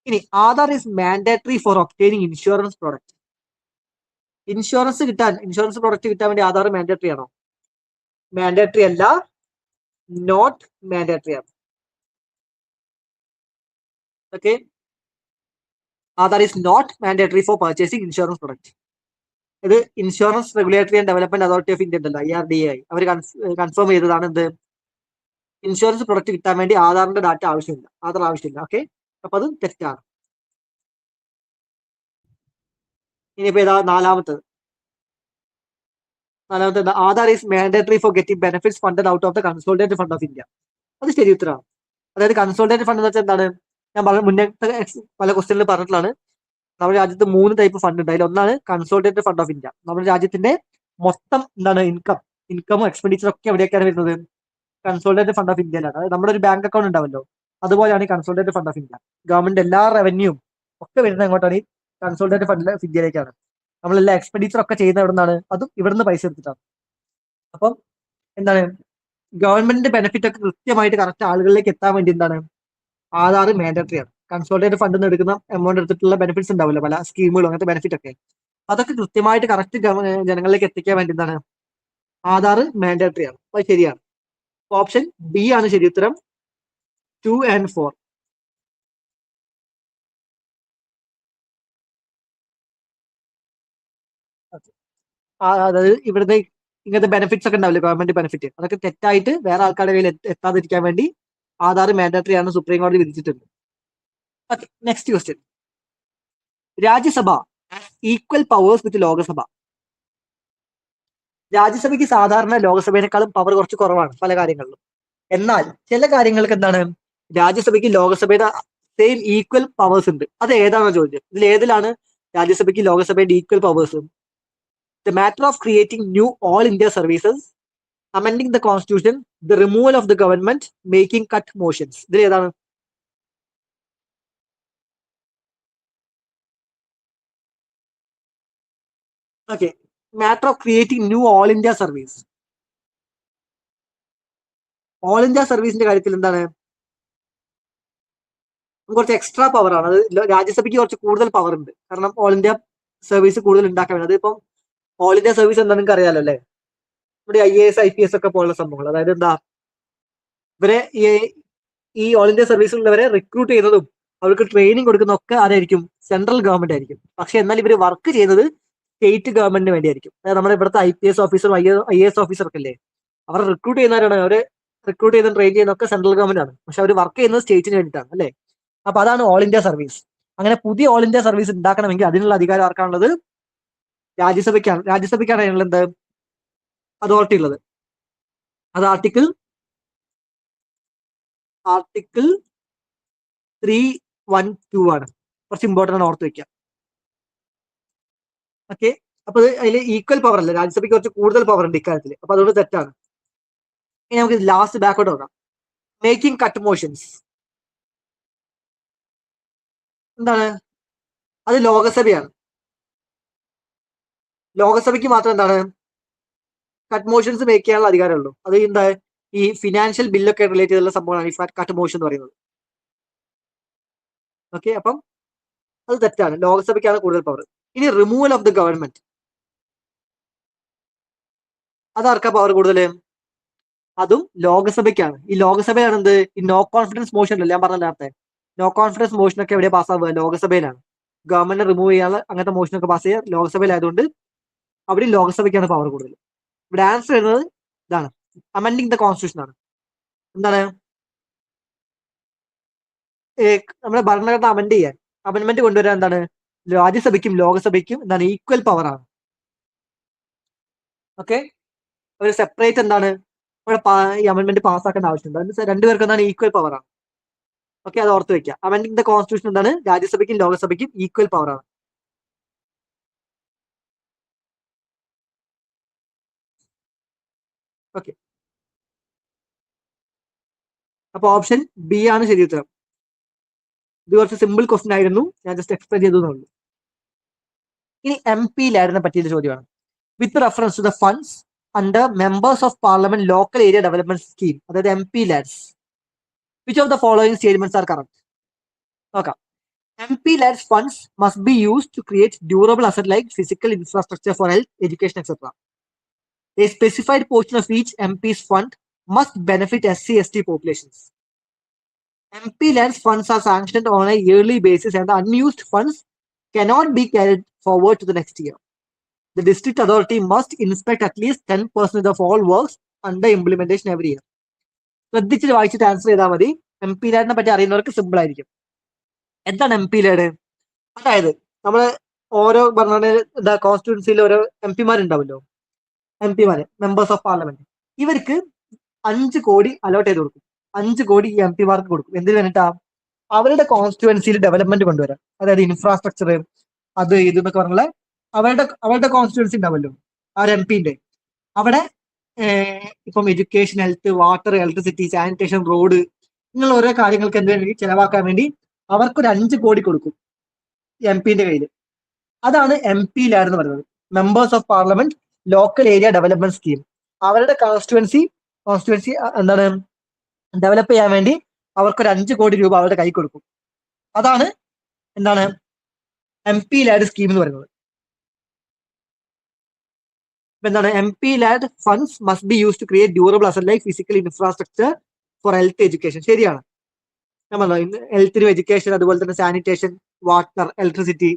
ഇനി Aadhaar is mandatory for obtaining insurance product. Insurance product കിട്ടാൻ വേണ്ടി ആധാർ മാൻഡേറ്ററി ആണോ? മാൻഡേറ്ററി അല്ല, നോട്ട് മാൻഡേറ്ററി ആണ്. Okay, Aadhaar is not mandatory for purchasing insurance product. ഇത് insurance regulatory and development authority of India ഉണ്ടല്ലോ, IRDAI, അവർ കൺഫേം ചെയ്തതാണ് എന്ത്, ഇൻഷുറൻസ് പ്രൊഡക്റ്റ് കിട്ടാൻ വേണ്ടി ആധാറിന്റെ ഡാറ്റ ആവശ്യമില്ല, ആധാർ ആവശ്യമില്ല. ഓക്കെ, അപ്പൊ അത് തെറ്റാണ്. ഇനിയിപ്പോ ഏതാ നാലാമത്തത് Aadhaar is mandatory for getting benefits funded out of the consolidated fund of India. അത് ശരി ഉത്തരമാണ്. അതായത് കൺസോളിഡേറ്റഡ് ഫണ്ട് എന്ന് വെച്ചാൽ എന്താണ്, ഞാൻ മുന്നേറ്റ പല ക്വസ്റ്റ്യനിൽ പറഞ്ഞിട്ടുള്ളതാണ്. നമ്മുടെ രാജ്യത്ത് 3 ടൈപ്പ് ഫണ്ട് ഉണ്ട്. അതിൽ ഒന്നാണ് കൺസോളിഡേറ്റഡ് ഫണ്ട് ഓഫ് ഇന്ത്യ. നമ്മുടെ രാജ്യത്തിന്റെ മൊത്തം എന്താണ് ഇൻകമും എക്സ്പെൻഡിച്ചറും ഒക്കെ എവിടെയൊക്കെയാണ് വരുന്നത്, കൺസോളിഡേറ്റഡ് ഫണ്ട് ഓഫ് ഇന്ത്യയിലാണ്. അതായത് നമ്മുടെ ഒരു ബാങ്ക് അക്കൗണ്ട് ഉണ്ടാവല്ലോ, അതുപോലെയാണ് ഈ consolidated fund of India. Government എല്ലാ റവന്യൂവും ഒക്കെ വരുന്നത് എങ്ങോട്ടാണ്, ഈ കൺസോളിഡേറ്റഡ് ഫണ്ട് ഓഫ് ഇന്ത്യയിലേക്കാണ്. നമ്മളെല്ലാം എക്സ്പെൻഡിച്ചർ ഒക്കെ ചെയ്യുന്ന എവിടെ നിന്നാണ്, അതും ഇവിടുന്ന് പൈസ എടുത്തിട്ടാണ്. അപ്പം എന്താണ്, ഗവൺമെന്റിന്റെ ബെനിഫിറ്റ് ഒക്കെ കൃത്യമായിട്ട് കറക്റ്റ് ആളുകളിലേക്ക് എത്താൻ വേണ്ടി എന്താണ്, ആധാർ മാൻഡേറ്ററി ആണ്. കൺസോളിഡേറ്റഡ് ഫണ്ടിൽ നിന്ന് എടുക്കുന്ന എമൗണ്ട് എടുത്തിട്ടുള്ള ബെനിഫിറ്റ്സ് ഉണ്ടാവില്ല, പല സ്കീമുകളും, അങ്ങനത്തെ ബെനിഫിറ്റ് ഒക്കെ, അതൊക്കെ കൃത്യമായിട്ട് കറക്റ്റ് ജനങ്ങളിലേക്ക് എത്തിക്കാൻ വേണ്ടി എന്താണ്, ആധാർ മാൻഡേറ്ററി ആണ്. അത് ശരിയാണ്. ഓപ്ഷൻ ബി ആണ് ശരി ഉത്തരം, 2 and 4. അതായത് ഇവിടുത്തെ ഇങ്ങനത്തെ ബെനിഫിറ്റ്സ് ഒക്കെ ഉണ്ടാവില്ല, ഗവൺമെന്റ് ബെനിഫിറ്റ്, അതൊക്കെ തെറ്റായിട്ട് വേറെ ആൾക്കാരുടെ കയ്യിൽ എത്താതിരിക്കാൻ വേണ്ടി ആധാർ മാൻഡേറ്ററി ആണ് സുപ്രീം കോടതി വിധിച്ചിട്ടുണ്ട്. Okay, next question. Rajya Sabha equal powers വിത്ത് ലോകസഭ. രാജ്യസഭയ്ക്ക് സാധാരണ ലോകസഭയെക്കാളും പവർ കുറച്ച് കുറവാണ് പല കാര്യങ്ങളിലും. എന്നാൽ ചില കാര്യങ്ങൾക്ക് എന്താണ്, രാജ്യസഭയ്ക്ക് ലോകസഭയുടെ സെയിം ഈക്വൽ പവേഴ്സ് ഉണ്ട്. അത് ഏതാണോ ചോദ്യം. ഇതിൽ ഏതിലാണ് രാജ്യസഭയ്ക്ക് ലോകസഭയുടെ equal powers? The matter of creating new all India services, amending the constitution, the removal of the government, making cut motions. ഇതിൽ ഏതാണ്? Okay, matter of creating new all India service. All India സർവീസിന്റെ കാര്യത്തിൽ എന്താണ്, കുറച്ച് extra power ആണ്. അത് രാജ്യസഭയ്ക്ക് കുറച്ച് കൂടുതൽ പവർ ഉണ്ട്. കാരണം ഓൾ ഇന്ത്യ സർവീസ് കൂടുതൽ ഉണ്ടാക്കാൻ വേണ്ടി. അതിപ്പം ഓൾ ഇന്ത്യ സർവീസ് എന്താ നിങ്ങൾക്ക് അറിയാലോ അല്ലെ, ഇവിടെ IAS IPS ഒക്കെ പോലുള്ള സംഭവങ്ങൾ. അതായത് എന്താ, ഇവരെ ഈ ഓൾ ഇന്ത്യ സർവീസിലുള്ളവരെ റിക്രൂട്ട് ചെയ്യുന്നതും അവർക്ക് ട്രെയിനിങ് കൊടുക്കുന്ന ഒക്കെ ആരായിരിക്കും, സെൻട്രൽ ഗവൺമെന്റ് ആയിരിക്കും. പക്ഷെ എന്നാൽ ഇവർ വർക്ക് ചെയ്യുന്നത് സ്റ്റേറ്റ് ഗവൺമെന്റിന് വേണ്ടിയായിരിക്കും. അതായത് നമ്മുടെ ഇവിടുത്തെ IPS ഓഫീസറും IAS ഓഫീസറൊക്കെ അല്ലേ, അവർ റിക്രൂട്ട് ചെയ്യുന്നവരാണ്. അവരെ റിക്രൂട്ട് ചെയ്തും ട്രെയിൻ ചെയ്യുന്നതൊക്കെ സെൻട്രൽ ഗവൺമെന്റ് ആണ്. പക്ഷെ അവർ വർക്ക് ചെയ്യുന്നത് സ്റ്റേറ്റിന് വേണ്ടിയിട്ടാണ് അല്ലേ. അപ്പൊ അതാണ് ഓൾ ഇന്ത്യ സർവീസ്. അങ്ങനെ പുതിയ ഓൾ ഇന്ത്യ സർവീസ് ഉണ്ടാക്കണമെങ്കിൽ അതിനുള്ള അധികാരം ആർക്കാണുള്ളത്, രാജ്യസഭയ്ക്കാണ്. രാജ്യസഭയ്ക്കാണ് അതിനുള്ള എന്ത് അതോറിറ്റി ഉള്ളത്. അത് ആർട്ടിക്കിൾ 312 ആണ്. കുറച്ച് ഇമ്പോർട്ടൻ്റ് ആണ്, ഓർത്ത് വെക്കാം. ഓക്കെ, അപ്പൊ അതിൽ ഈക്വൽ പവർ അല്ല, രാജ്യസഭയ്ക്ക് കുറച്ച് കൂടുതൽ പവർ ഉണ്ട് ഇക്കാര്യത്തിൽ. അപ്പൊ അതുകൊണ്ട് തെറ്റാണ്. ഇനി നമുക്ക് ലാസ്റ്റ് ബാക്കോട്ട് നോക്കാം. മേക്കിംഗ് കട്ട് മോഷൻസ് എന്താണ്, അത് ലോകസഭയാണ്. ലോകസഭയ്ക്ക് മാത്രം എന്താണ് കട്ട് മോഷൻസ് മേക്ക് ചെയ്യാനുള്ള അധികാരമുള്ളൂ. അത് എന്താ, ഈ ഫിനാൻഷ്യൽ ബില്ലൊക്കെ റിലേറ്റ് ചെയ്തുള്ള സംഭവമാണ് ഈ കട്ട് മോഷൻ എന്ന് പറയുന്നത്. ഓക്കെ, അപ്പം അത് തെറ്റാണ്, ലോകസഭയ്ക്കാണ് കൂടുതൽ പവർ. ഇനി റിമൂവൽ ഓഫ് ദി ഗവൺമെന്റ്, അതാർക്കാ പവർ കൂടുതൽ, അതും ലോകസഭയ്ക്കാണ്. ഈ ലോകസഭയാണ് എന്ത്, ഈ നോ കോൺഫിഡൻസ് മോഷൻ അല്ലേ ഞാൻ പറഞ്ഞ നേരത്തെ, നോ കോൺഫിഡൻസ് മോഷനൊക്കെ എവിടെ പാസ്സാവുക, ലോകസഭയിലാണ്. ഗവൺമെന്റ് റിമൂവ് ചെയ്യാനുള്ള അങ്ങനത്തെ മോഷനൊക്കെ പാസ് ചെയ്യുക ലോകസഭയിലായതുകൊണ്ട് അവിടെ ലോകസഭയ്ക്കാണ് പവർ കൂടുതൽ. ഇവിടെ ആൻസർ വരുന്നത് ഇതാണ്, അമെൻഡിങ് ദ കോൺസ്റ്റിറ്റ്യൂഷൻ ആണ്. എന്താണ്, നമ്മുടെ ഭരണഘടന അമെൻഡ് ചെയ്യാൻ, അമെൻമെന്റ് കൊണ്ടുവരാൻ എന്താണ്, രാജ്യസഭയ്ക്കും ലോകസഭയ്ക്കും എന്താണ് ഈക്വൽ പവർ ആണ്. ഓക്കെ, ഒരു സെപ്പറേറ്റ് എന്താണ് ഇവിടെ ഈ അമെൻമെന്റ് പാസ്സാക്കേണ്ട ആവശ്യമുണ്ട്. രണ്ടുപേർക്ക് എന്താണ് ഈക്വൽ പവർ ആണ്. ഓക്കെ, അത് ഓർത്ത് വെക്കുക. അമെൻഡിങ് ദ കോൺസ്റ്റിറ്റ്യൂഷൻ എന്താണ്, രാജ്യസഭയ്ക്കും ലോകസഭയ്ക്കും ഈക്വൽ പവർ ആണ്. ഓക്കെ, അപ്പൊ ഓപ്ഷൻ ബി ആണ് ശരി ഉത്തരം. ഇത് കുറച്ച് സിമ്പിൾ ക്വസ്റ്റൻ ആയിരുന്നു, ഞാൻ ജസ്റ്റ് എക്സ്പ്ലെയിൻ ചെയ്തു എന്നുള്ളൂ. ഇനി MP ലാഡിനെ പറ്റിയൊരു ചോദ്യമാണ്. With reference to the funds under members of parliament local area development scheme, അതായത് MP LADS, which of the following statements are correct? നോക്കാം. MP LADS funds must be used to create durable asset like physical infrastructure for health, education etcetera. A specified portion of each MP's fund must benefit SC/ST populations. MP lands funds are sanctioned on a yearly basis and the unused funds cannot be carried forward to the next year. The district authority must inspect at least 10% of all works under implementation every year. ശ്രദ്ധിച്ചിട്ട് വായിച്ചിട്ട് answer ചെയ്താൽ മതി. MP ലാഡിനെ പറ്റി അറിയുന്നവർക്ക് simple ആയിരിക്കും. എന്താണ് MP LAD? അതായത് നമ്മള് ഓരോ എന്താ കോൺസ്റ്റിറ്റ്യുവൻസിയിൽ ഓരോ MP മാരുണ്ടാവല്ലോ, MP Mar, members of parliament. ഇവർക്ക് 5 കോടി അലോട്ട് ചെയ്ത് കൊടുക്കും. 5 കോടി ഈ MP മാർക്ക് കൊടുക്കും. എന്തിനു വേണ്ടിട്ടാ? അവരുടെ കോൺസ്റ്റിറ്റ്യുവൻസിയിൽ ഡെവലപ്മെന്റ് കൊണ്ടുവരാൻ. അതായത് ഇൻഫ്രാസ്ട്രക്ചർ, അത് ഇതെന്നൊക്കെ പറഞ്ഞുള്ള അവരുടെ കോൺസ്റ്റിറ്റ്യുവൻസി ഉണ്ടാവല്ലോ ആ ഒരു MP-ന്റെ, അവിടെ ഇപ്പം education, health, water, electricity, sanitation, road, ഇങ്ങനെയുള്ള ഓരോ കാര്യങ്ങൾക്ക് എന്തിനു വേണ്ടി ചെലവാക്കാൻ വേണ്ടി അവർക്കൊരു 5 കോടി കൊടുക്കും MP-ന്റെ കയ്യിൽ. അതാണ് MP ലാഡ് എന്ന് പറയുന്നത്, members of parliament local area development scheme. അവരുടെ കോൺസ്റ്റിറ്റ്യുവൻസി എന്താണ് ഡെവലപ്പ് ചെയ്യാൻ വേണ്ടി അവർക്കൊരു 5 കോടി രൂപ അവരുടെ കൈ കൊടുക്കും. അതാണ് എന്താണ് MP ലാഡ് സ്കീം എന്ന് പറയുന്നത്. എന്താണ് MP LAD funds must be use to create durable asset like physical infrastructure for health, education. ശരിയാണ്, ഞാൻ പറഞ്ഞു ഹെൽത്തിനും എഡ്യൂക്കേഷൻ, അതുപോലെ തന്നെ സാനിറ്റേഷൻ, വാട്ടർ, ഇലക്ട്രിസിറ്റി,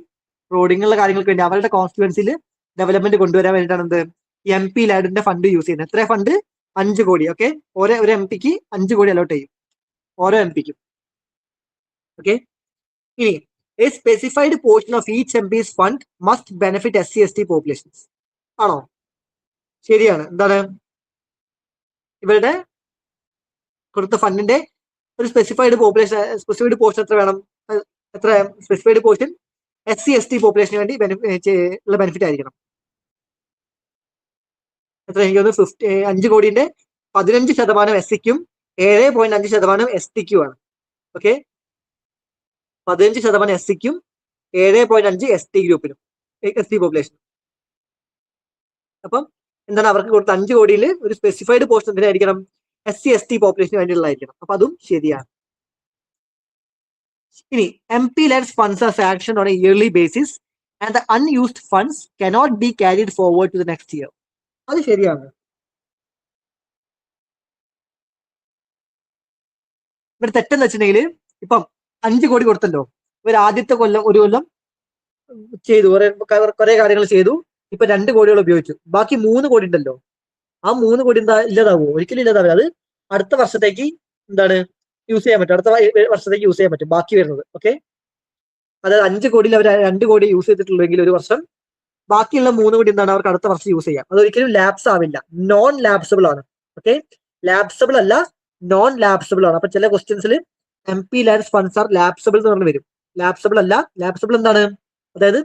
റോഡ്, ഇങ്ങനെയുള്ള കാര്യങ്ങൾക്ക് വേണ്ടി അവരുടെ കോൺസ്റ്റിറ്റ്യുവൻസിയിൽ ഡെവലപ്മെന്റ് കൊണ്ടുവരാൻ വേണ്ടിയിട്ടാണ് എന്ത് MP ലാഡിന്റെ ഫണ്ട് യൂസ് ചെയ്യുന്നത്. എത്ര ഫണ്ട്? 5 കോടി. ഓക്കെ, ഒരു MP-ക്ക് 5 കോടി അലോട്ട് ചെയ്യും, ഓരോ MP-ക്കും. ഓക്കെ, ഇനി a specified portion of each MP's fund must benefit SC/ST populations. ആണോ? ശരിയാണ്. എന്താണ് ഇവരുടെ കൊടുത്ത ഫണ്ടിന്റെ ഒരു സ്പെസിഫൈഡ് പോർഷൻ എത്ര വേണം? എത്ര സ്പെസിഫൈഡ് പോർഷൻ SC/ST പോപ്പുലേഷന് വേണ്ടി ഉള്ള ബെനിഫിറ്റ് ആയിരിക്കണം. എത്ര? എനിക്ക് തോന്നുന്നു 5 കോടിന്റെ 15% SC-ക്കും 7.5% ST-ക്കും. ഓക്കെ, 15% SC-ക്കും 7.5 ST ഗ്രൂപ്പിനും, ST പോപ്പുലേഷൻ. അപ്പം എന്താണ് അവർക്ക് കൊടുത്ത 5 കോടിയിൽ ഒരു സ്പെസിഫൈഡ് പോർഷൻ എന്തിനായിരിക്കണം? SC/ST പോപ്പുലേഷന് വേണ്ടിയുള്ളതായിരിക്കണം. അപ്പൊ അതും ശരിയാണ്. ഇനി MP LADS funds are sanctioned on a yearly basis and the unused funds cannot be carried forward to the next year. അത് ശരിയാണ്. ഇവിടെ തെറ്റെന്ന് വെച്ചിട്ടുണ്ടെങ്കിൽ ഇപ്പം 5 കോടി കൊടുത്തല്ലോ, ഇവർ ആദ്യത്തെ ഒരു കൊല്ലം ചെയ്തു, കുറെ കാര്യങ്ങൾ ചെയ്തു, ഇപ്പൊ 2 കോടികൾ ഉപയോഗിച്ചു, ബാക്കി 3 കോടി ഉണ്ടല്ലോ, ആ 3 കോടി എന്താ ഇല്ലാതാവോ? ഒരിക്കലും ഇല്ലാതാവില്ല. അത് അടുത്ത വർഷത്തേക്ക് എന്താണ് യൂസ് ചെയ്യാൻ പറ്റും, അടുത്ത വർഷത്തേക്ക് യൂസ് ചെയ്യാൻ പറ്റും ബാക്കി വരുന്നത്. ഓക്കെ, അതായത് 5 കോടിയിൽ അവർ 2 കോടി യൂസ് ചെയ്തിട്ടുള്ളെങ്കിൽ ഒരു വർഷം, ബാക്കിയുള്ള 3 കോടി എന്താണ് അവർക്ക് അടുത്ത വർഷം യൂസ് ചെയ്യാം. അതൊരിക്കലും ലാപ്സ് ആവില്ല, നോൺ ലാപ്സബിൾ ആണ്. ഓക്കെ, ലാപ്സബിൾ അല്ല, നോൺ ലാപ്സബിൾ ആണ്. അപ്പൊ ചില ക്വസ്റ്റ്യൻസിൽ MP LADS funds R lapsable എന്ന് പറഞ്ഞു വരും. ലാപ്സബിൾ അല്ല. ലാപ്സബിൾ എന്താണ്? അതായത്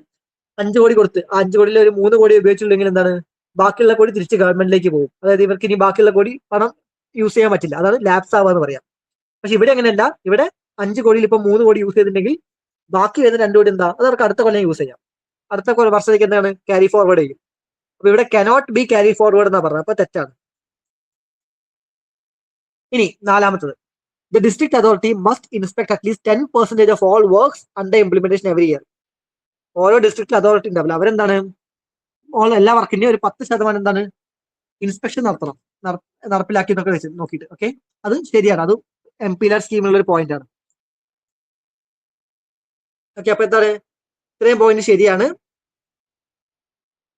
5 കോടി കൊടുത്ത് 5 കോടിയിൽ ഒരു 3 കോടി ഉപയോഗിച്ചിട്ടുണ്ടെങ്കിൽ എന്താണ് ബാക്കിയുള്ള കോടി തിരിച്ച് ഗവൺമെന്റിലേക്ക് പോകും. അതായത് ഇവർക്ക് ഇനി ബാക്കിയുള്ള കോടി പണം യൂസ് ചെയ്യാൻ പറ്റില്ല. അതാണ് ലാപ്സ് ആവുക എന്ന് പറയാം. പക്ഷെ ഇവിടെ അങ്ങനെയല്ല. ഇവിടെ 5 കോടിയിൽ ഇപ്പൊ 3 കോടി യൂസ് ചെയ്തിട്ടുണ്ടെങ്കിൽ ബാക്കി വരുന്ന 2 കോടി എന്താ, അത് അവർക്ക് അടുത്ത കൊല്ലം യൂസ് ചെയ്യാം. അടുത്ത വർഷത്തേക്ക് എന്താണ് ക്യാരി ഫോർവേഡ് ചെയ്യും. അപ്പൊ ഇവിടെ കനോട്ട് ബി ക്യാരി ഫോർവേഡ് എന്നാ പറഞ്ഞത്, അപ്പൊ തെറ്റാണ്. ഇനി 4-മത്തത്, the district authority must inspect at least 10% of all works under implementation every year. ഓരോ ഡിസ്ട്രിക്റ്റിൽ അതോറിറ്റി ഉണ്ടാവില്ല, അവരെന്താണ് എല്ലാ വർക്കിന്റെയും ഒരു 10% എന്താണ് ഇൻസ്പെക്ഷൻ നടത്തണം, നടപ്പിലാക്കി എന്നൊക്കെ വെച്ച് നോക്കിയിട്ട്. ഓക്കെ, അത് ശരിയാണ്. അത് MP ലാഡ് സ്കീമിലുള്ള ഒരു പോയിന്റ് ആണ്. ഓക്കെ, അപ്പൊ എന്താണ് ഇത്രയും പോയിന്റ് ശരിയാണ്.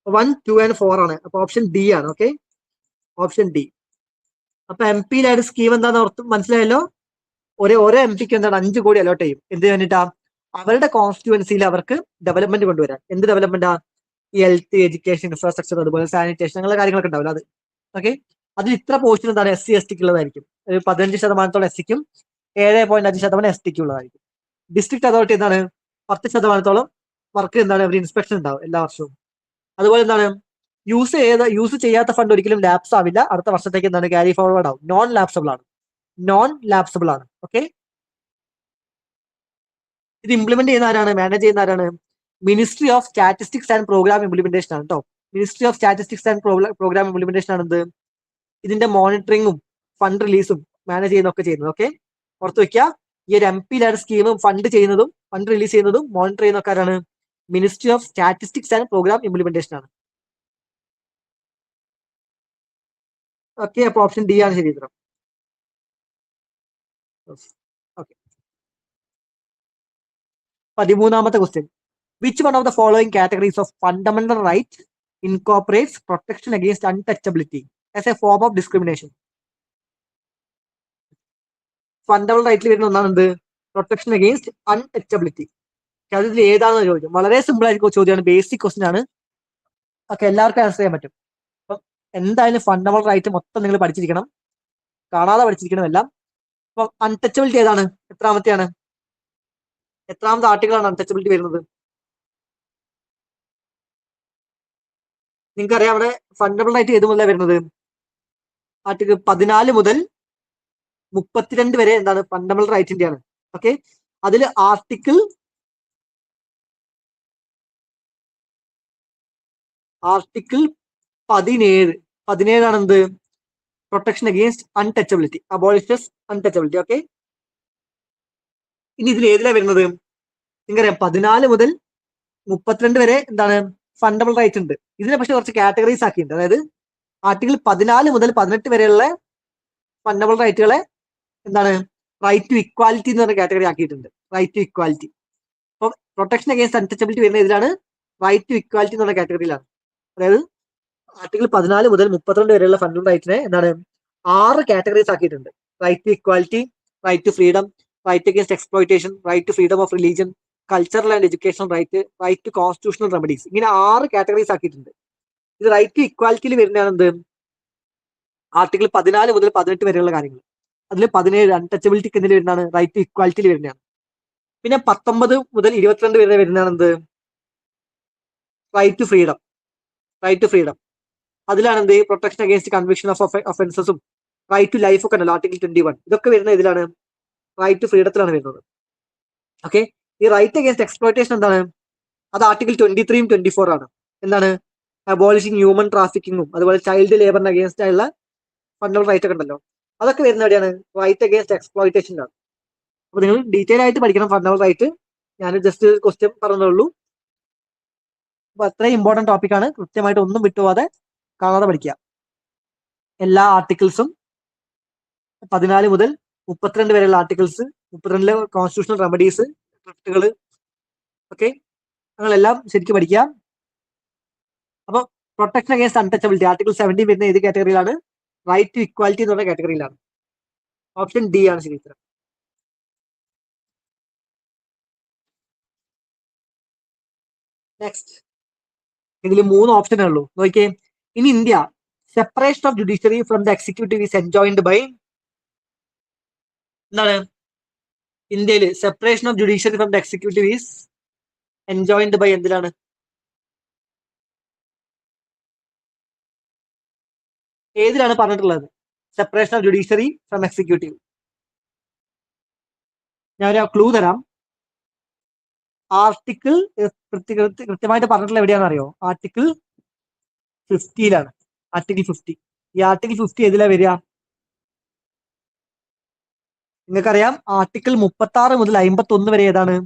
1, 2 and 4 ആണ്. അപ്പൊ ഓപ്ഷൻ D ആണ്. Okay, option D. അപ്പൊ MP ലാഡ് സ്കീം എന്താണെന്ന് മനസ്സിലായല്ലോ. ഓരോ MP-ക്ക് എന്താണ് 5 കോടി അലോട്ട് ചെയ്യും. എന്തിനു വേണ്ടിയിട്ടാ? അവരുടെ കോൺസ്റ്റിറ്റ്യുവൻസിയിൽ അവർക്ക് ഡെവലപ്മെന്റ് കൊണ്ടുവരാൻ. എന്ത് ഡെവലപ്മെന്റാ? ഈ ഹെൽത്ത്, എഡ്യൂക്കേഷൻ, ഇൻഫ്രാസ്ട്രക്ചർ, അതുപോലെ സാനിറ്റേഷൻ, അങ്ങനെയുള്ള കാര്യങ്ങളൊക്കെ ഉണ്ടാവില്ല. അത് ഓക്കെ, അതിൽ ഇത്ര പോർഷൻ എന്താണ് SC/ST-ക്ക് ഉള്ളതായിരിക്കും. 15% SC-ക്കും 7.5% ST-ക്കും ഉള്ളതായിരിക്കും. ഡിസ്ട്രിക്ട് അതോറിറ്റി എന്താണ് 10% വർക്ക് എന്താണ് അവർ ഇൻസ്പെക്ഷൻ ഉണ്ടാവും എല്ലാ വർഷവും. അതുപോലെ എന്താണ് യൂസ് ചെയ്യാത്ത ഫണ്ട് ഒരിക്കലും ലാപ്സ് ആവില്ല, അടുത്ത വർഷത്തേക്ക് എന്താണ് ക്യാരി ഫോർവേഡ് ആവും. നോൺ ലാപ്സബിൾ ആണ്. ഓക്കെ, ഇത് ഇംപ്ലിമെന്റ് ചെയ്യുന്ന ആരാണ്, മാനേജ് ചെയ്യുന്ന ആരാണ്? Ministry of statistics and programme implementation ആണ് കേട്ടോ. Ministry of statistics and programme implementation ആണ് എന്ത്, ഇതിന്റെ മോണിറ്ററിങ്ങും ഫണ്ട് റിലീസും മാനേജ് ചെയ്യുന്നതൊക്കെ ചെയ്യുന്നത്. ഓക്കെ, ഓർത്ത് വെക്കുക. ഈ ഒരു MP ലാഡ് സ്കീമും ഫണ്ട് ചെയ്യുന്നതും ഫണ്ട് റിലീസ് ചെയ്യുന്നതും മോണിറ്റർ ചെയ്യുന്നതൊക്കെ ആരാണ്? Ministry of statistics and programme implementation ആണ്. ഓക്കെ, അപ്പൊ ഓപ്ഷൻ ഡി ആണ് ശരി ഉത്തരം. ഓക്കെ, 13ാമത്തെ question. Which one of the following categories of fundamental right incorporates protection against untouchability as a form of discrimination? Fundamental റൈറ്റിൽ വരുന്ന ഒന്നാണ് എന്ത്? Protection against untouchability. അതിൽ ഏതാണെന്ന് ചോദിക്കും. വളരെ സിമ്പിൾ ആയിരിക്കും ചോദ്യമാണ്, ബേസിക് ക്വസ്റ്റ്യൻ ആണ്. ഓക്കെ, എല്ലാവർക്കും ആൻസർ ചെയ്യാൻ പറ്റും. അപ്പം എന്തായാലും ഫണ്ടമെന്റൽ റൈറ്റ് മൊത്തം നിങ്ങൾ പഠിച്ചിരിക്കണം, കാണാതെ പഠിച്ചിരിക്കണം എല്ലാം. അപ്പൊ അൺടച്ചബിലിറ്റി ഏതാണ്? എത്രാമത്തെയാണ്? എത്രാമത്തെ ആർട്ടിക്കിളാണ് അൺടച്ചബിലിറ്റി വരുന്നത്? നിങ്ങൾക്കറിയാം അവിടെ ഫണ്ടമെന്റൽ റൈറ്റ് ഏത് മുതലാണ് വരുന്നത്? ആർട്ടിക്കിൾ 14 മുതൽ 32 വരെ എന്താണ്? ഫണ്ടമെന്റൽ റൈറ്റിന്റെ ആണ്. ഓക്കെ, അതിൽ ആർട്ടിക്കിൾ 17 ആണ് എന്ത്? Protection against untouchability, abolishes untouchability. Okay, ഇനി ഇതിൽ ഏതിലാണ് വരുന്നത്? നിങ്ങൾക്കറിയാം 14 മുതൽ 32 വരെ എന്താണ്? ഫണ്ടമെന്റൽ റൈറ്റ് ഉണ്ട്. ഇതിനെ പക്ഷെ കുറച്ച് കാറ്റഗറീസ് ആക്കിയിട്ടുണ്ട്. അതായത് ആർട്ടിക്കിൾ 14 മുതൽ 18 വരെയുള്ള ഫണ്ടമെന്റൽ റൈറ്റുകളെ എന്താണ്? റൈറ്റ് ടു ഇക്വാലിറ്റി എന്ന് പറഞ്ഞ കാറ്റഗറി ആക്കിയിട്ടുണ്ട്. Right to equality. അപ്പൊ പ്രൊട്ടക്ഷൻ അഗെയിൻസ്റ്റ് അൺടച്ചബിലിറ്റി വരുന്ന ഇതിലാണ്, റൈറ്റ് ടു ഇക്വാലിറ്റി എന്ന് പറഞ്ഞ കാറ്റഗറിയിലാണ്. അതായത് ആർട്ടിക്കിൾ 14 മുതൽ 32 വരെയുള്ള ഫണ്ടമെന്റൽ റൈറ്റിനെ എന്താണ്? 6 കാറ്റഗറീസ് ആക്കിയിട്ടുണ്ട്. Right to equality, right to freedom, right against exploitation, right to freedom of religion, cultural and educational right, right to constitutional remedies. ഇങ്ങനെ 6 കാറ്റഗറീസ് ആക്കിയിട്ടുണ്ട്. ഇത് റൈറ്റ് ടു ഇക്വാലിറ്റിയിൽ വരുന്നതാണ് എന്ത്? ആർട്ടിക്കിൾ 14 മുതൽ 18 വരെയുള്ള കാര്യങ്ങൾ. അതിൽ 17 അൺടച്ചബിലിറ്റിക്ക് എന്തിൽ വരുന്നതാണ്? റൈറ്റ് ടു ഇക്വാലിറ്റിയിൽ വരുന്നതാണ്. പിന്നെ 19 മുതൽ 22 വരെ വരുന്നതാണ് എന്ത്? Right to freedom. Right to freedom അതിലാണ് എന്ത്? പ്രൊട്ടക്ഷൻ അഗേൻസ്റ്റ് കൺവിക്ഷൻ ഓഫ് ഒഫൻസസും റൈറ്റ് ടു ലൈഫ് ഒക്കെ ഉണ്ടല്ലോ, ആർട്ടിക്കിൾ 21. ഇതൊക്കെ വരുന്നത് ഇതിലാണ്, റൈറ്റ് ടു ഫ്രീഡത്തിലാണ് വരുന്നത്. ഓക്കെ, ഈ റൈറ്റ് അഗേൻസ്റ്റ് എക്സ്പ്ലോയിറ്റേഷൻ എന്താണ്? അത് ആർട്ടിക്കിൾ 23 24 ആണ്. എന്താണ്? അബോളിഷിംഗ് ഹ്യൂമൻ ട്രാഫിക്കിങ്ങും അതുപോലെ ചൈൽഡ് ലേബറിന് അഗേൻസ്റ്റ് ആയുള്ള ഫണ്ടമെന്റൽ റൈറ്റ് ഒക്കെ ഉണ്ടല്ലോ, അതൊക്കെ വരുന്ന എവിടെയാണ്? റൈറ്റ് അഗേൻസ്റ്റ് എക്സ്പ്ലോയിറ്റേഷനിലാണ്. അപ്പൊ നിങ്ങൾ ഡീറ്റെയിൽ ആയിട്ട് പഠിക്കണം ഫണ്ടമെന്റൽ റൈറ്റ്. ഞാൻ ജസ്റ്റ് ക്വസ്റ്റ്യൻ പറഞ്ഞുള്ളൂ. അപ്പൊ അത്രയും ഇമ്പോർട്ടന്റ് ടോപ്പിക്കാണ്. കൃത്യമായിട്ട് ഒന്നും വിട്ടുപോകാതെ കാണാതെ പഠിക്കുക. എല്ലാ ആർട്ടിക്കിൾസും 14 മുതൽ 32 വരെയുള്ള ആർട്ടിക്കിൾസ്, 32 കോൺസ്റ്റിറ്റ്യൂഷണൽ റെമഡീസ്, ഡ്രിഫ്റ്റുകൾ, ഓക്കെ, ഞങ്ങളെല്ലാം ശരിക്കും പഠിക്കുക. അപ്പൊ പ്രൊട്ടക്ഷൻ അഗേൻസ്റ്റ് അൺടച്ചബിലിറ്റി ആർട്ടിക്കിൾ 17 വരുന്ന ഏത് കാറ്റഗറിയിലാണ്? റൈറ്റ് ടു ഇക്വാലിറ്റി എന്ന് പറഞ്ഞ കാറ്റഗറിയിലാണ്. ഓപ്ഷൻ ഡി ആണ് ശരി ഉത്തരം. നെക്സ്റ്റ്, ഇതിൽ 3 ഓപ്ഷനേ ഉള്ളൂ, നോക്കിയേ. In India separation of judiciary from the executive is enjoined by എന്താണ്? ഇന്ത്യയിൽ separation of judiciary from the executive is enjoined by എന്തിലാണ്? ഏതിലാണ് പറഞ്ഞിട്ടുള്ളത് separation of judiciary from executive? ഞാൻ ഒരു ക്ലൂ തരാം. ആർട്ടിക്കിൾ കൃത്യമായിട്ട് പറഞ്ഞിട്ടുള്ള എവിടെയാണെന്ന് അറിയോ? ആർട്ടിക്കിൾ 50ലാണ്. ആർട്ടിക്കിൾ 50. ഈ ആർട്ടിക്കിൾ 50 ഏതിലാ വരിക? നിങ്ങൾക്കറിയാം ആർട്ടിക്കിൾ 36 മുതൽ 51 വരെ ഏതാണ്?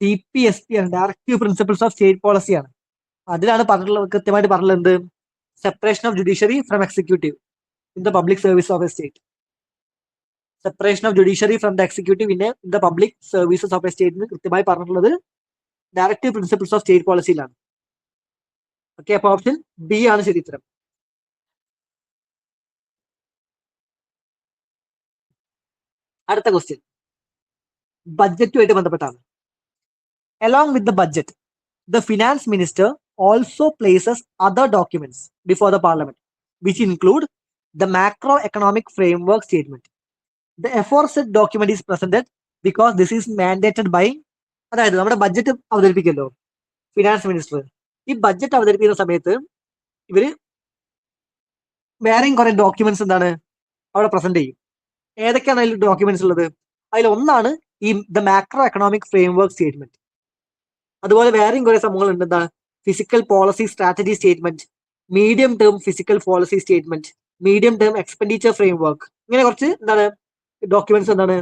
DPSP ആണ്, directive principles of state policy ആണ്. അതിലാണ് പറഞ്ഞിട്ടുള്ളത്, കൃത്യമായിട്ട് പറഞ്ഞിട്ടുള്ളത് എന്ത്? Separation of judiciary from executive in the public service of a state. Separation of judiciary from the executive in the public services of a state കൃത്യമായി പറഞ്ഞിട്ടുള്ളത് directive principles of state പോളിസിയിലാണ്. Okay, അപ്പൊ ഓപ്ഷൻ ബി ആണ് ശരി ഉത്തരം. അടുത്ത question ബഡ്ജറ്റുമായിട്ട് ബന്ധപ്പെട്ടാണ്. Along with the budget, the finance minister also places other documents before the parliament, which include the macroeconomic framework statement. The aforesaid document is presented because this is mandated by, അതായത് നമ്മുടെ budget അവതരിപ്പിക്കല്ലോ finance minister. ഈ budget അവതരിപ്പിക്കുന്ന സമയത്ത് ഇവര് വേറെയും കുറെ documents എന്താണ് അവിടെ പ്രസന്റ് ചെയ്യും. ഏതൊക്കെയാണ് അതിൽ ഡോക്യുമെന്റ്സ് ഉള്ളത്? അതിൽ ഒന്നാണ് ഈ the macro economic framework statement. അതുപോലെ വേറെയും കുറെ സംഭവങ്ങൾ ഉണ്ട്. എന്താണ്? Physical policy strategy statement, medium term physical policy statement, medium term expenditure framework, ഇങ്ങനെ കുറച്ച് എന്താണ് ഡോക്യുമെന്റ്സ് എന്താണ്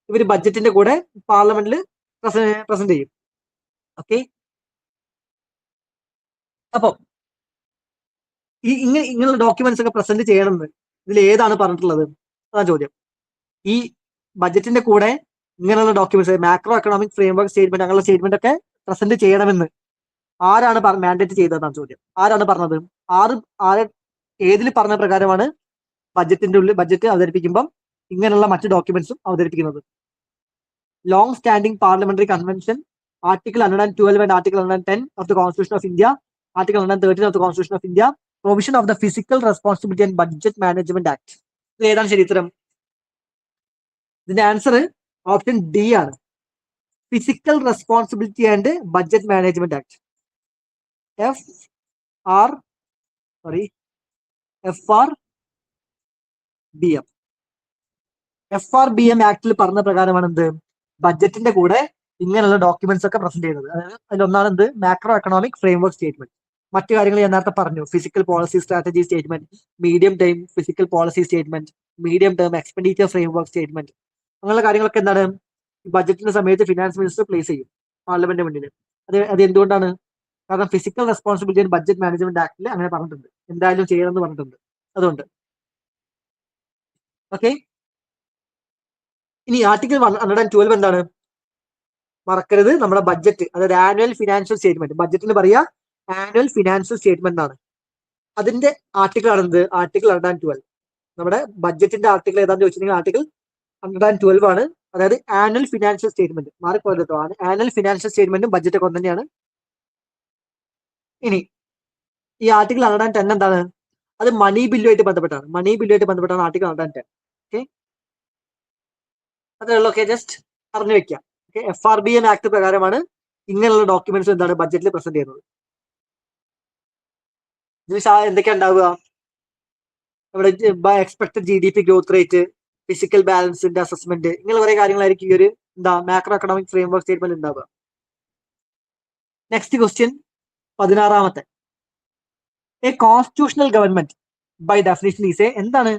ഇവർ ബഡ്ജറ്റിന്റെ കൂടെ പാർലമെന്റിൽ പ്രസന്റ് ചെയ്യും. ഓക്കെ, അപ്പൊ ഇങ്ങനെയുള്ള ഡോക്യുമെന്റ്സ് ഒക്കെ പ്രസന്റ് ചെയ്യണമെന്ന് ഇതിൽ ഏതാണ് പറഞ്ഞിട്ടുള്ളത്? അതാണ് ചോദ്യം. ഈ ബഡ്ജറ്റിന്റെ കൂടെ ഇങ്ങനെയുള്ള documents, macro economic framework statement, അങ്ങനെയുള്ള സ്റ്റേറ്റ്മെന്റ് ഒക്കെ പ്രസന്റ് ചെയ്യണമെന്ന് ആരാണ് മാൻഡേറ്റ് ചെയ്തതെന്നാണ് ചോദ്യം. ആരാണ് പറഞ്ഞത്? ഏതിൽ പറഞ്ഞ പ്രകാരമാണ് ബഡ്ജറ്റിന്റെ ഉള്ളിൽ ബഡ്ജറ്റ് അവതരിപ്പിക്കുമ്പം ഇങ്ങനെയുള്ള മറ്റു ഡോക്യുമെന്റ്സും അവതരിപ്പിക്കുന്നത്? Long standing parliamentary convention, article 112 and article 110 of the constitution of India, article 113 of the constitution of India, provision of the physical responsibility and budget management act. ഇത് ഏതാണ് ശരി ഉത്തരം? ഇതിന്റെ ആൻസർ ഓപ്ഷൻ ഡി ആണ്. Physical responsibility and budget management act. FRBM ആക്ടിൽ പറഞ്ഞ പ്രകാരമാണ് എന്ത് ബഡ്ജറ്റിന്റെ കൂടെ ഇങ്ങനെയുള്ള ഡോക്യുമെന്റ്സ് ഒക്കെ പ്രസന്റ് ചെയ്യുന്നത്. അതായത് അതിലൊന്നാണ് എന്ത് മാക്രോ എക്കണോമിക് ഫ്രെയിംവർക്ക് സ്റ്റേറ്റ്മെന്റ്. മറ്റു കാര്യങ്ങൾ ഞാൻ നേരത്തെ പറഞ്ഞു, fiscal policy strategy statement, medium time fiscal policy statement, medium term expenditure framework statement, അങ്ങനെയുള്ള കാര്യങ്ങളൊക്കെ എന്താണ് ബഡ്ജറ്റിന്റെ സമയത്ത് ഫിനാൻസ് മിനിസ്റ്റർ പ്ലേസ് ചെയ്യും പാർലമെന്റ് മുന്നിൽ. അത് എന്തുകൊണ്ടാണ്? കാരണം fiscal responsibility and budget management ആക്ടിൽ അങ്ങനെ പറഞ്ഞിട്ടുണ്ട്, എന്തായാലും ചെയ്യണമെന്ന് പറഞ്ഞിട്ടുണ്ട്. അതുകൊണ്ട് ഓക്കെ. ഇനി ആർട്ടിക്കിൾ 112 എന്താണ്? മറക്കരുത്, നമ്മുടെ ബഡ്ജറ്റ്, അതായത് ആനുവൽ ഫിനാൻഷ്യൽ സ്റ്റേറ്റ്മെന്റ്. ബഡ്ജറ്റിന് പറയാ ആനുവൽ ഫിനാൻഷ്യൽ സ്റ്റേറ്റ്മെന്റ് ആണ്. അതിന്റെ ആർട്ടിക്കിൾ ആണെന്ത്? ആർട്ടിക്കിൾ 112. നമ്മുടെ ബഡ്ജറ്റിന്റെ ആർട്ടിക്കിൾ ഏതാണെന്ന് ചോദിച്ചിട്ടുണ്ടെങ്കിൽ ആർട്ടിക്കിൾ 112 ആണ്. അതായത് ആനുവൽ ഫിനാൻഷ്യൽ സ്റ്റേറ്റ്മെന്റ്. മാറിപ്പോയത് ആനുവൽ ഫിനാൻഷ്യൽ സ്റ്റേറ്റ്മെന്റും ബഡ്ജറ്റ് ഒക്കെ തന്നെയാണ്. ഇനി ഈ ആർട്ടിക്കിൾ 110 എന്താണ്? അത് മണി ബില്ലുമായിട്ട് ബന്ധപ്പെട്ടാണ്. മണി ബില്ലുമായിട്ട് ബന്ധപ്പെട്ടാണ് ആർട്ടിക്കിൾ 110. ഓക്കെ, അതിനുള്ള ജസ്റ്റ് അറിഞ്ഞു വെക്കാം. ഓക്കെ, FRBM ആക്ട് പ്രകാരമാണ് ഇങ്ങനെയുള്ള ഡോക്യുമെന്റ്സ് എന്താണ് ബഡ്ജറ്റിൽ പ്രസന്റ് ചെയ്യുന്നത്. ഇതിൽ എന്തൊക്കെയാ ഉണ്ടാവുക? ഇവിടെ expected GDP growth rate, fiscal ബാലൻസിന്റെ അസസ്മെന്റ്, ഇങ്ങനെ കുറെ കാര്യങ്ങളായിരിക്കും ഈ ഒരു മാക്രോ എക്കണോമിക് ഫ്രെയിംവർക്ക് സ്റ്റേറ്റ്മെന്റ് ഉണ്ടാവുക. Next question 16. A constitutional government by definition is എന്താണ്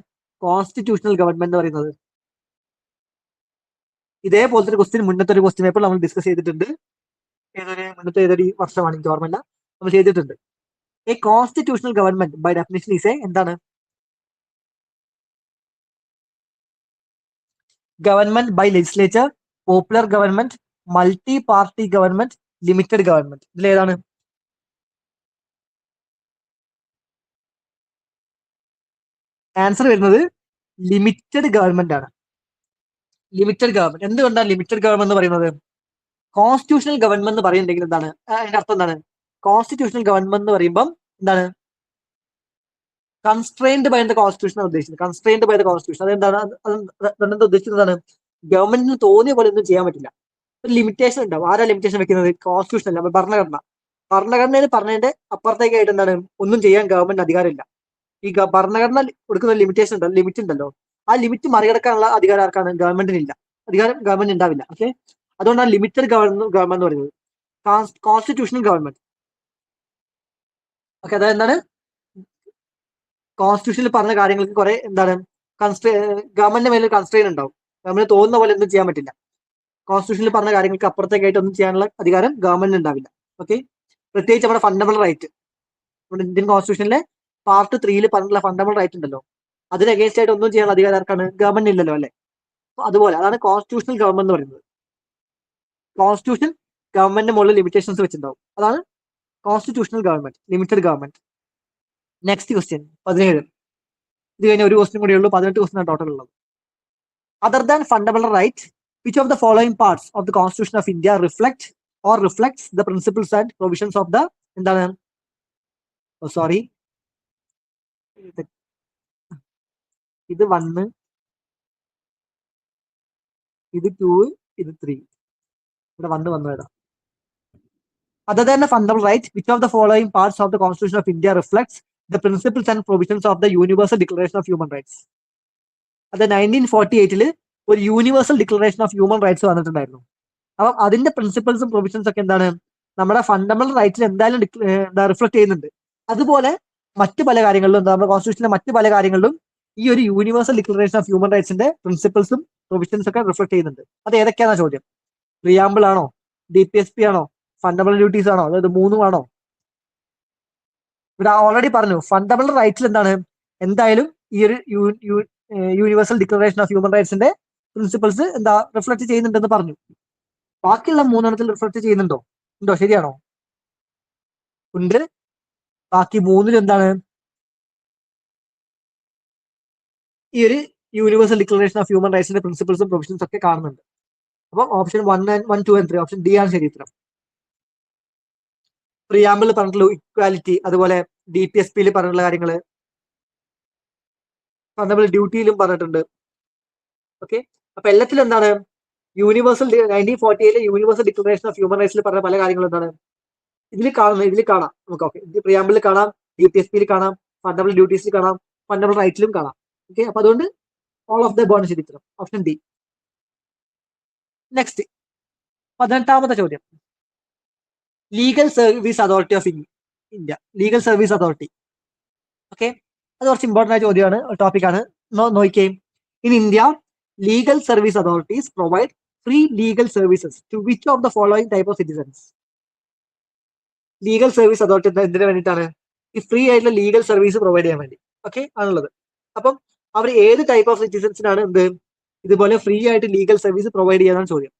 കോൺസ്റ്റിറ്റ്യൂഷണൽ ഗവൺമെന്റ് എന്ന് പറയുന്നത്? ഇതേപോലത്തെ ഒരു ക്വസ്റ്റ്യൻ മുന്നത്തെ ഒരു ക്വസ്റ്റ്യൻ പേപ്പർ നമ്മൾ ഡിസ്കസ് ചെയ്തിട്ടുണ്ട്. ഏതൊരു വർഷമാണ് എനിക്ക് ഓർമ്മയില്ല, നമ്മൾ ചെയ്തിട്ടുണ്ട്. A constitutional government by definition is എന്താണ്? Government by legislature, popular government, multi party government, limited government. ഇതിലേതാണ്? ആൻസർ വരുന്നത് ലിമിറ്റഡ് ഗവൺമെന്റ് ആണ്. Limited government. എന്തുകൊണ്ടാണ് ലിമിറ്റഡ് ഗവൺമെന്റ് എന്ന് പറയുന്നത്? കോൺസ്റ്റിറ്റ്യൂഷണൽ ഗവൺമെന്റ് എന്ന് പറയുന്നുണ്ടെങ്കിൽ എന്താണ് അതിന്റെ അർത്ഥം? എന്താണ് കോൺസ്റ്റിറ്റ്യൂഷണൽ ഗവൺമെന്റ് എന്ന് പറയുമ്പോൾ? എന്താണ് കൺസ്ട്രെയിൻഡ് ബൈ ദ കോൺസ്റ്റിറ്റ്യൂഷൻ ഉദ്ദേശിക്കുന്നത്. കൺസ്ട്രെയിൻഡ് ബൈ ദ കോൺസ്റ്റിറ്റ്യൂഷൻ അതെന്താണ്? അതെന്താ ഉദ്ദേശിക്കുന്നതാണ്? ഗവൺമെന്റിന് തോന്നിയ പോലെ ഒന്നും ചെയ്യാൻ പറ്റില്ല. ഒരു ലിമിറ്റേഷൻ ഉണ്ടാവും. ആരാ ലിമിറ്റേഷൻ വെക്കുന്നത്? കോൺസ്റ്റിറ്റ്യൂഷൻ അല്ല, ഭരണഘടന. ഭരണഘടനയിൽ പറഞ്ഞതിന്റെ അപ്പുറത്തേക്കായിട്ട് എന്താണ് ഒന്നും ചെയ്യാൻ ഗവൺമെന്റ് അധികാരമില്ല. ഈ ഭരണഘടന കൊടുക്കുന്ന ലിമിറ്റേഷൻ ഉണ്ടല്ലോ, ലിമിറ്റ് ഉണ്ടല്ലോ, ആ ലിമിറ്റ് മറികടക്കാനുള്ള അധികാരം ആർക്കാണ്? ഗവൺമെന്റിനില്ല. അധികാരം ഗവൺമെന്റ് ഉണ്ടാവില്ല. ഓക്കെ, അതുകൊണ്ടാണ് ലിമിറ്റഡ് ഗവൺമെന്റ് എന്ന് പറയുന്നത്. Constitutional government. ഓക്കെ, അതായത് എന്താണ് കോൺസ്റ്റിറ്റ്യൂഷനിൽ പറഞ്ഞ കാര്യങ്ങൾക്ക് കുറെ എന്താണ് ഗവൺമെന്റിന്റെ മേലെ കൺസ്ട്രെയിൻ ഉണ്ടാവും. ഗവൺമെന്റ് തോന്നുന്ന പോലെ ഒന്നും ചെയ്യാൻ പറ്റില്ല. കോൺസ്റ്റിറ്റ്യൂഷനിൽ പറഞ്ഞ കാര്യങ്ങൾക്ക് അപ്പുറത്തേക്കായിട്ട് ഒന്നും ചെയ്യാനുള്ള അധികാരം ഗവൺമെന്റിന് ഉണ്ടാവില്ല. ഓക്കെ, പ്രത്യേകിച്ച് നമ്മുടെ ഫണ്ടമെന്റൽ റൈറ്റ്, നമ്മുടെ ഇന്ത്യൻ കോൺസ്റ്റിറ്റ്യൂഷനിലെ പാർട്ട് 3 പറഞ്ഞിട്ടുള്ള ഫണ്ടമെന്റൽ റൈറ്റ് ഉണ്ടല്ലോ, അതിന് അഗേൻസ്റ്റ് ആയിട്ട് ഒന്നും ചെയ്യാനുള്ള അധികാരം ആർക്കാണ്? ഗവൺമെന്റ് ഇല്ലല്ലോ, അല്ലെ? അതുപോലെ അതാണ് കോൺസ്റ്റിറ്റ്യൂഷണൽ ഗവൺമെന്റ് എന്ന് പറയുന്നത്. കോൺസ്റ്റിറ്റ്യൂഷൻ ഗവൺമെന്റിന്റെ മുകളിൽ ലിമിറ്റേഷൻസ് വെച്ചിട്ടുണ്ടാവും. അതാണ് constitutional government, limited government. Next question 17. ഇത് കഴിഞ്ഞ ഒരു ക്വസ്റ്റ്യൻ കൂടെ ഉള്ളൂ, 18 ക്വസ്റ്റ്യൻ ടോട്ടൽ ഉള്ളത്. Other than fundamental right, which of the following parts of the constitution of India reflects the principles and provisions of the എന്താണ് sorry ഇത് 1, ഇത് 2, ഇത് 3. ഇവിടെ 1 വന്നു വരാം. Other than the fundamental right, which of the following parts of the Constitution of India reflects the principles and provisions of the Universal Declaration of Human Rights? അത് 1948 ഒരു universal declaration of human rights വന്നിട്ടുണ്ടായിരുന്നു. അപ്പം അതിന്റെ പ്രിൻസിപ്പിൾസും provisions ഒക്കെ എന്താണ് നമ്മുടെ fundamental റൈറ്റ്സിൽ എന്തായാലും reflect ചെയ്യുന്നുണ്ട്. അതുപോലെ മറ്റു പല കാര്യങ്ങളിലും നമ്മുടെ കോൺസ്റ്റിറ്റ്യൂഷനിലെ മറ്റു പല കാര്യങ്ങളിലും ഈ ഒരു യൂണിവേഴ്സൽ ഡിക്ലറേഷൻ ഓഫ് ഹ്യൂമൻ റൈറ്റ്സിന്റെ പ്രിൻസിപ്പിൾസും പ്രൊവിഷൻസ് ഒക്കെ റിഫ്ലക്ട് ചെയ്യുന്നുണ്ട്. അത് ഏതൊക്കെയാണ് ചോദ്യം? പ്രിയാമ്പിൾ ആണോ, DPSP ആണോ, ഫണ്ടമെന്റൽ ഡ്യൂട്ടീസ് ആണോ, അതായത് മൂന്നും ആണോ? ഇവിടെ ഓൾറെഡി പറഞ്ഞു ഫണ്ടമെന്റൽ റൈറ്റ്സിൽ എന്താണ് എന്തായാലും ഈ ഒരു യൂണിവേഴ്സൽ ഡിക്ലറേഷൻ ഓഫ് ഹ്യൂമൻ റൈറ്റ്സിന്റെ പ്രിൻസിപ്പിൾസ് എന്താ റിഫ്ലക്ട് ചെയ്യുന്നുണ്ടെന്ന് പറഞ്ഞു. ബാക്കിയുള്ള മൂന്നെണ്ണത്തിൽ റിഫ്ലക്ട് ചെയ്യുന്നുണ്ടോ? ഉണ്ടോ? ശരിയാണോ? ഉണ്ട്. ബാക്കി മൂന്നിലും എന്താണ് ഈ ഒരു യൂണിവേഴ്സൽ ഡിക്ലറേഷൻ ഓഫ് ഹ്യൂമൻ റൈറ്റ്സിന്റെ പ്രിൻസിപ്പിൾസും പ്രൊവിഷൻസ് ഒക്കെ കാണുന്നുണ്ട്. അപ്പൊ ഓപ്ഷൻ 1, 2 and 3 ഓപ്ഷൻ ഡി ആണ് ശരി ഉത്തരം. പ്രിയാമ്പിൾ പറഞ്ഞിട്ടുള്ള ഇക്വാലിറ്റി, അതുപോലെ DPSP പറഞ്ഞിട്ടുള്ള കാര്യങ്ങള്, ഫണ്ടമെന്റൽ ഡ്യൂട്ടിയിലും പറഞ്ഞിട്ടുണ്ട്. ഓക്കെ, അപ്പൊ എല്ലാത്തിലും എന്താണ് universal 1948 universal declaration of human റൈറ്റ്സിൽ പറഞ്ഞ പല കാര്യങ്ങളും എന്താണ് ഇതിൽ കാണാം നമുക്ക്. ഓക്കെ, പ്രിയാമ്പിളിൽ കാണാം, DPSP കാണാം, ഫണ്ടമെന്റൽ ഡ്യൂട്ടീസിൽ കാണാം, ഫണ്ടമെന്റൽ റൈറ്റ്സിലും കാണാം. ഓക്കെ, അപ്പൊ അതുകൊണ്ട് ഓൾ ഓഫ് ദ ബോൺ ശരി ഉത്തരം ഓപ്ഷൻ ഡി. നെക്സ്റ്റ് 18ാമത്തെ ചോദ്യം, legal service authority of India. Legal service authority. Okay, അത് കുറച്ച് ഇമ്പോർട്ടന്റ് ആയ ചോദ്യമാണ്, ടോപ്പിക്കാണ്. നോക്കിയേ, in India legal service authorities provide free legal services to which of the following type of citizens. Legal service authority എന്തിനു വേണ്ടിയിട്ടാണ്? ഈ ഫ്രീ ആയിട്ടുള്ള ലീഗൽ സർവീസ് പ്രൊവൈഡ് ചെയ്യാൻ വേണ്ടി. ഓക്കെ ആണുള്ളത്. അപ്പം അവർ ഏത് ടൈപ്പ് ഓഫ് സിറ്റിസൺസിനാണ് എന്ത് ഇതുപോലെ ഫ്രീ ആയിട്ട് ലീഗൽ സർവീസ് പ്രൊവൈഡ് ചെയ്യാനാണ് ചോദ്യം.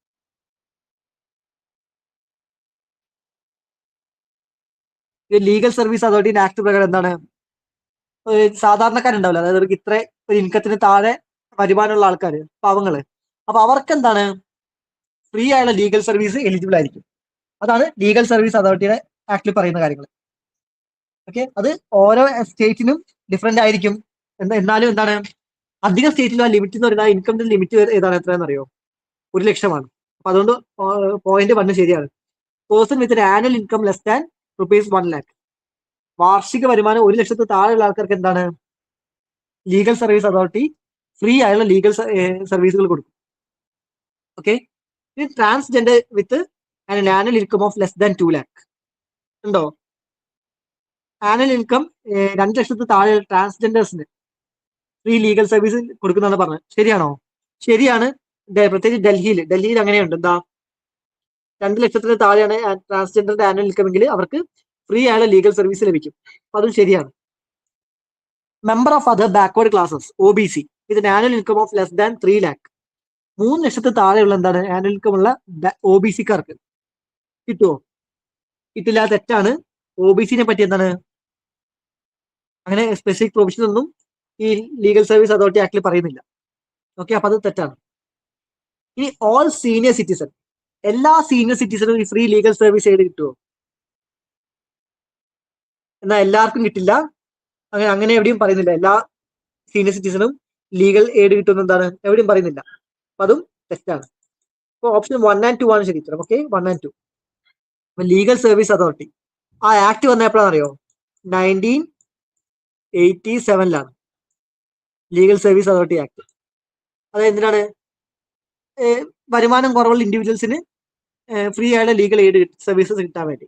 ലീഗൽ സർവീസ് അതോറിറ്റിന്റെ ആക്ട് പ്രകാരം എന്താണ് സാധാരണക്കാരുണ്ടാവില്ല, അതായത് അവർക്ക് ഇത്ര ഒരു ഇൻകത്തിന് താഴെ വരുമാനമുള്ള ആൾക്കാർ, പാവങ്ങള്, അപ്പൊ അവർക്ക് എന്താണ് ഫ്രീ ആയുള്ള ലീഗൽ സർവീസ് എലിജിബിൾ ആയിരിക്കും. അതാണ് ലീഗൽ സർവീസ് അതോറിറ്റിയുടെ ആക്ടിൽ പറയുന്ന കാര്യങ്ങൾ. ഓക്കെ, അത് ഓരോ സ്റ്റേറ്റിനും ഡിഫറെന്റ് ആയിരിക്കും. എന്നാലും എന്താണ് അധികം സ്റ്റേറ്റിലും ആ ലിമിറ്റ് എന്ന് പറയുന്നത് ഇൻകമിന്റെ ലിമിറ്റ് ഏതാണ് എത്രയാണെന്ന് അറിയോ? 1 ലക്ഷമാണ്. അപ്പൊ അതുകൊണ്ട് പോയിന്റ് 1 ശരിയാണ്. Person with annual income less than ₹1 lakh, വാർഷിക വരുമാനം 1 ലക്ഷത്തിൽ താഴെയുള്ള ആൾക്കാർക്ക് എന്താണ് ലീഗൽ സർവീസ് അതോറിറ്റി ഫ്രീ ആയുള്ള ലീഗൽ സർവീസുകൾ കൊടുക്കും. Okay, transgender with annual income of less than 2 lakh ഉണ്ടോ? ആനുവൽ ഇൻകം 2 ലക്ഷത്തിൽ താഴെ ട്രാൻസ്ജെൻഡേഴ്സിന് ഫ്രീ ലീഗൽ സർവീസ് കൊടുക്കുന്നതാണ് പറഞ്ഞത്. ശരിയാണോ? ശരിയാണ്. പ്രത്യേകിച്ച് ഡൽഹിയിൽ അങ്ങനെയുണ്ട്. എന്താ 2 ലക്ഷത്തിന് താഴെയാണ് ട്രാൻസ്ജെൻഡറിന്റെ ആനുവൽ ഇൻകം എങ്കിൽ അവർക്ക് ഫ്രീ ആയുള്ള ലീഗൽ സർവീസ് ലഭിക്കും. അപ്പൊ അതും ശരിയാണ്. Member of other backward classes OBC with annual income of less than 3 lakh, 3 ലക്ഷത്തിൽ താഴെയുള്ള എന്താണ് ആനുവൽ ഇൻകം ഉള്ള OBC-ക്കാർക്ക് കിട്ടുമോ? കിട്ടില്ല, തെറ്റാണ്. OBC-നെ പറ്റി എന്താണ് അങ്ങനെ സ്പെസിഫിക് പ്രൊവിഷൻ ഒന്നും ഈ ലീഗൽ സർവീസ് അതോറിറ്റി ആക്ടിൽ പറയുന്നില്ല. ഓക്കെ, അപ്പൊ അത് തെറ്റാണ്. ഇനി ഓൾ സീനിയർ സിറ്റിസൺ, എല്ലാ സീനിയർ സിറ്റിസണും ഈ ഫ്രീ ലീഗൽ സർവീസ് എയ്ഡ് കിട്ടുമോ? എന്നാൽ എല്ലാവർക്കും കിട്ടില്ല. അങ്ങനെ എവിടെയും പറയുന്നില്ല എല്ലാ സീനിയർ സിറ്റിസണും ലീഗൽ എയ്ഡ് കിട്ടുന്ന എന്താണ് എവിടെയും പറയുന്നില്ല. അപ്പൊ അതും തെറ്റാണ്. അപ്പൊ ഓപ്ഷൻ 1 and 2 ആണ് ശരി ഉത്തരം. Okay, 1 and 2. Legal service authority ആ ആക്ട് വന്നപ്പോഴാണെന്നറിയോ? 1987 ലീഗൽ സർവീസ് അതോറിറ്റി ആക്ട്. അത് എന്തിനാണ്? വരുമാനം കുറവുള്ള ഇൻഡിവിജ്വൽസിന് ഫ്രീ ആയുള്ള ലീഗൽ എയ്ഡ് സർവീസസ് കിട്ടാൻ വേണ്ടി.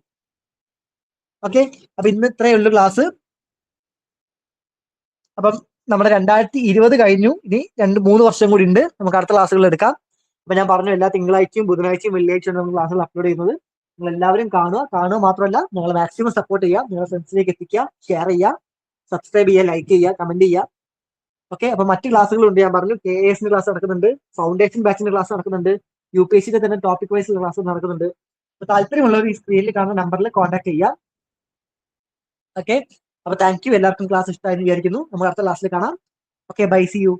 ഓക്കെ, അപ്പൊ ഇന്ന് ഇത്രയേ ഉള്ളൂ ക്ലാസ്. അപ്പം നമ്മുടെ 2020 കഴിഞ്ഞു. ഇനി 2-3 വർഷം കൂടി ഉണ്ട്. നമുക്ക് അടുത്ത ക്ലാസ്സുകൾ എടുക്കാം. അപ്പൊ ഞാൻ പറഞ്ഞു എല്ലാ തിങ്കളാഴ്ചയും ബുധനാഴ്ചയും വെള്ളിയാഴ്ചയും നമ്മൾ ക്ലാസ്സുകൾ അപ്ലോഡ് ചെയ്യുന്നത്. നിങ്ങൾ എല്ലാവരും കാണുക മാത്രമല്ല നിങ്ങൾ മാക്സിമം സപ്പോർട്ട് ചെയ്യുക, നിങ്ങളുടെ ഫ്രണ്ട്സിലേക്ക് എത്തിക്കുക, ഷെയർ ചെയ്യുക, സബ്സ്ക്രൈബ് ചെയ്യുക, ലൈക്ക് ചെയ്യുക, കമന്റ് ചെയ്യുക. ഓക്കെ, അപ്പൊ മറ്റ് ക്ലാസ്സുകളുണ്ട്. ഞാൻ പറഞ്ഞു KASന്റെ ക്ലാസ് നടക്കുന്നുണ്ട്, ഫൗണ്ടേഷൻ ബാച്ചിന്റെ ക്ലാസ് നടക്കുന്നുണ്ട്, UPSCയുടെ തന്നെ ടോപ്പിക് വൈസ് ക്ലാസ് നടക്കുന്നുണ്ട്. അപ്പൊ താല്പര്യമുള്ളവർ ഈ സ്ക്രീനിൽ കാണുന്ന നമ്പറിൽ കോൺടാക്ട് ചെയ്യുക. ഓക്കെ, അപ്പൊ താങ്ക് യു. എല്ലാവർക്കും ക്ലാസ് ഇഷ്ടമായി വിചാരിക്കുന്നു. നമുക്ക് അടുത്ത ക്ലാസ്സിൽ കാണാം. Okay, bye, see U.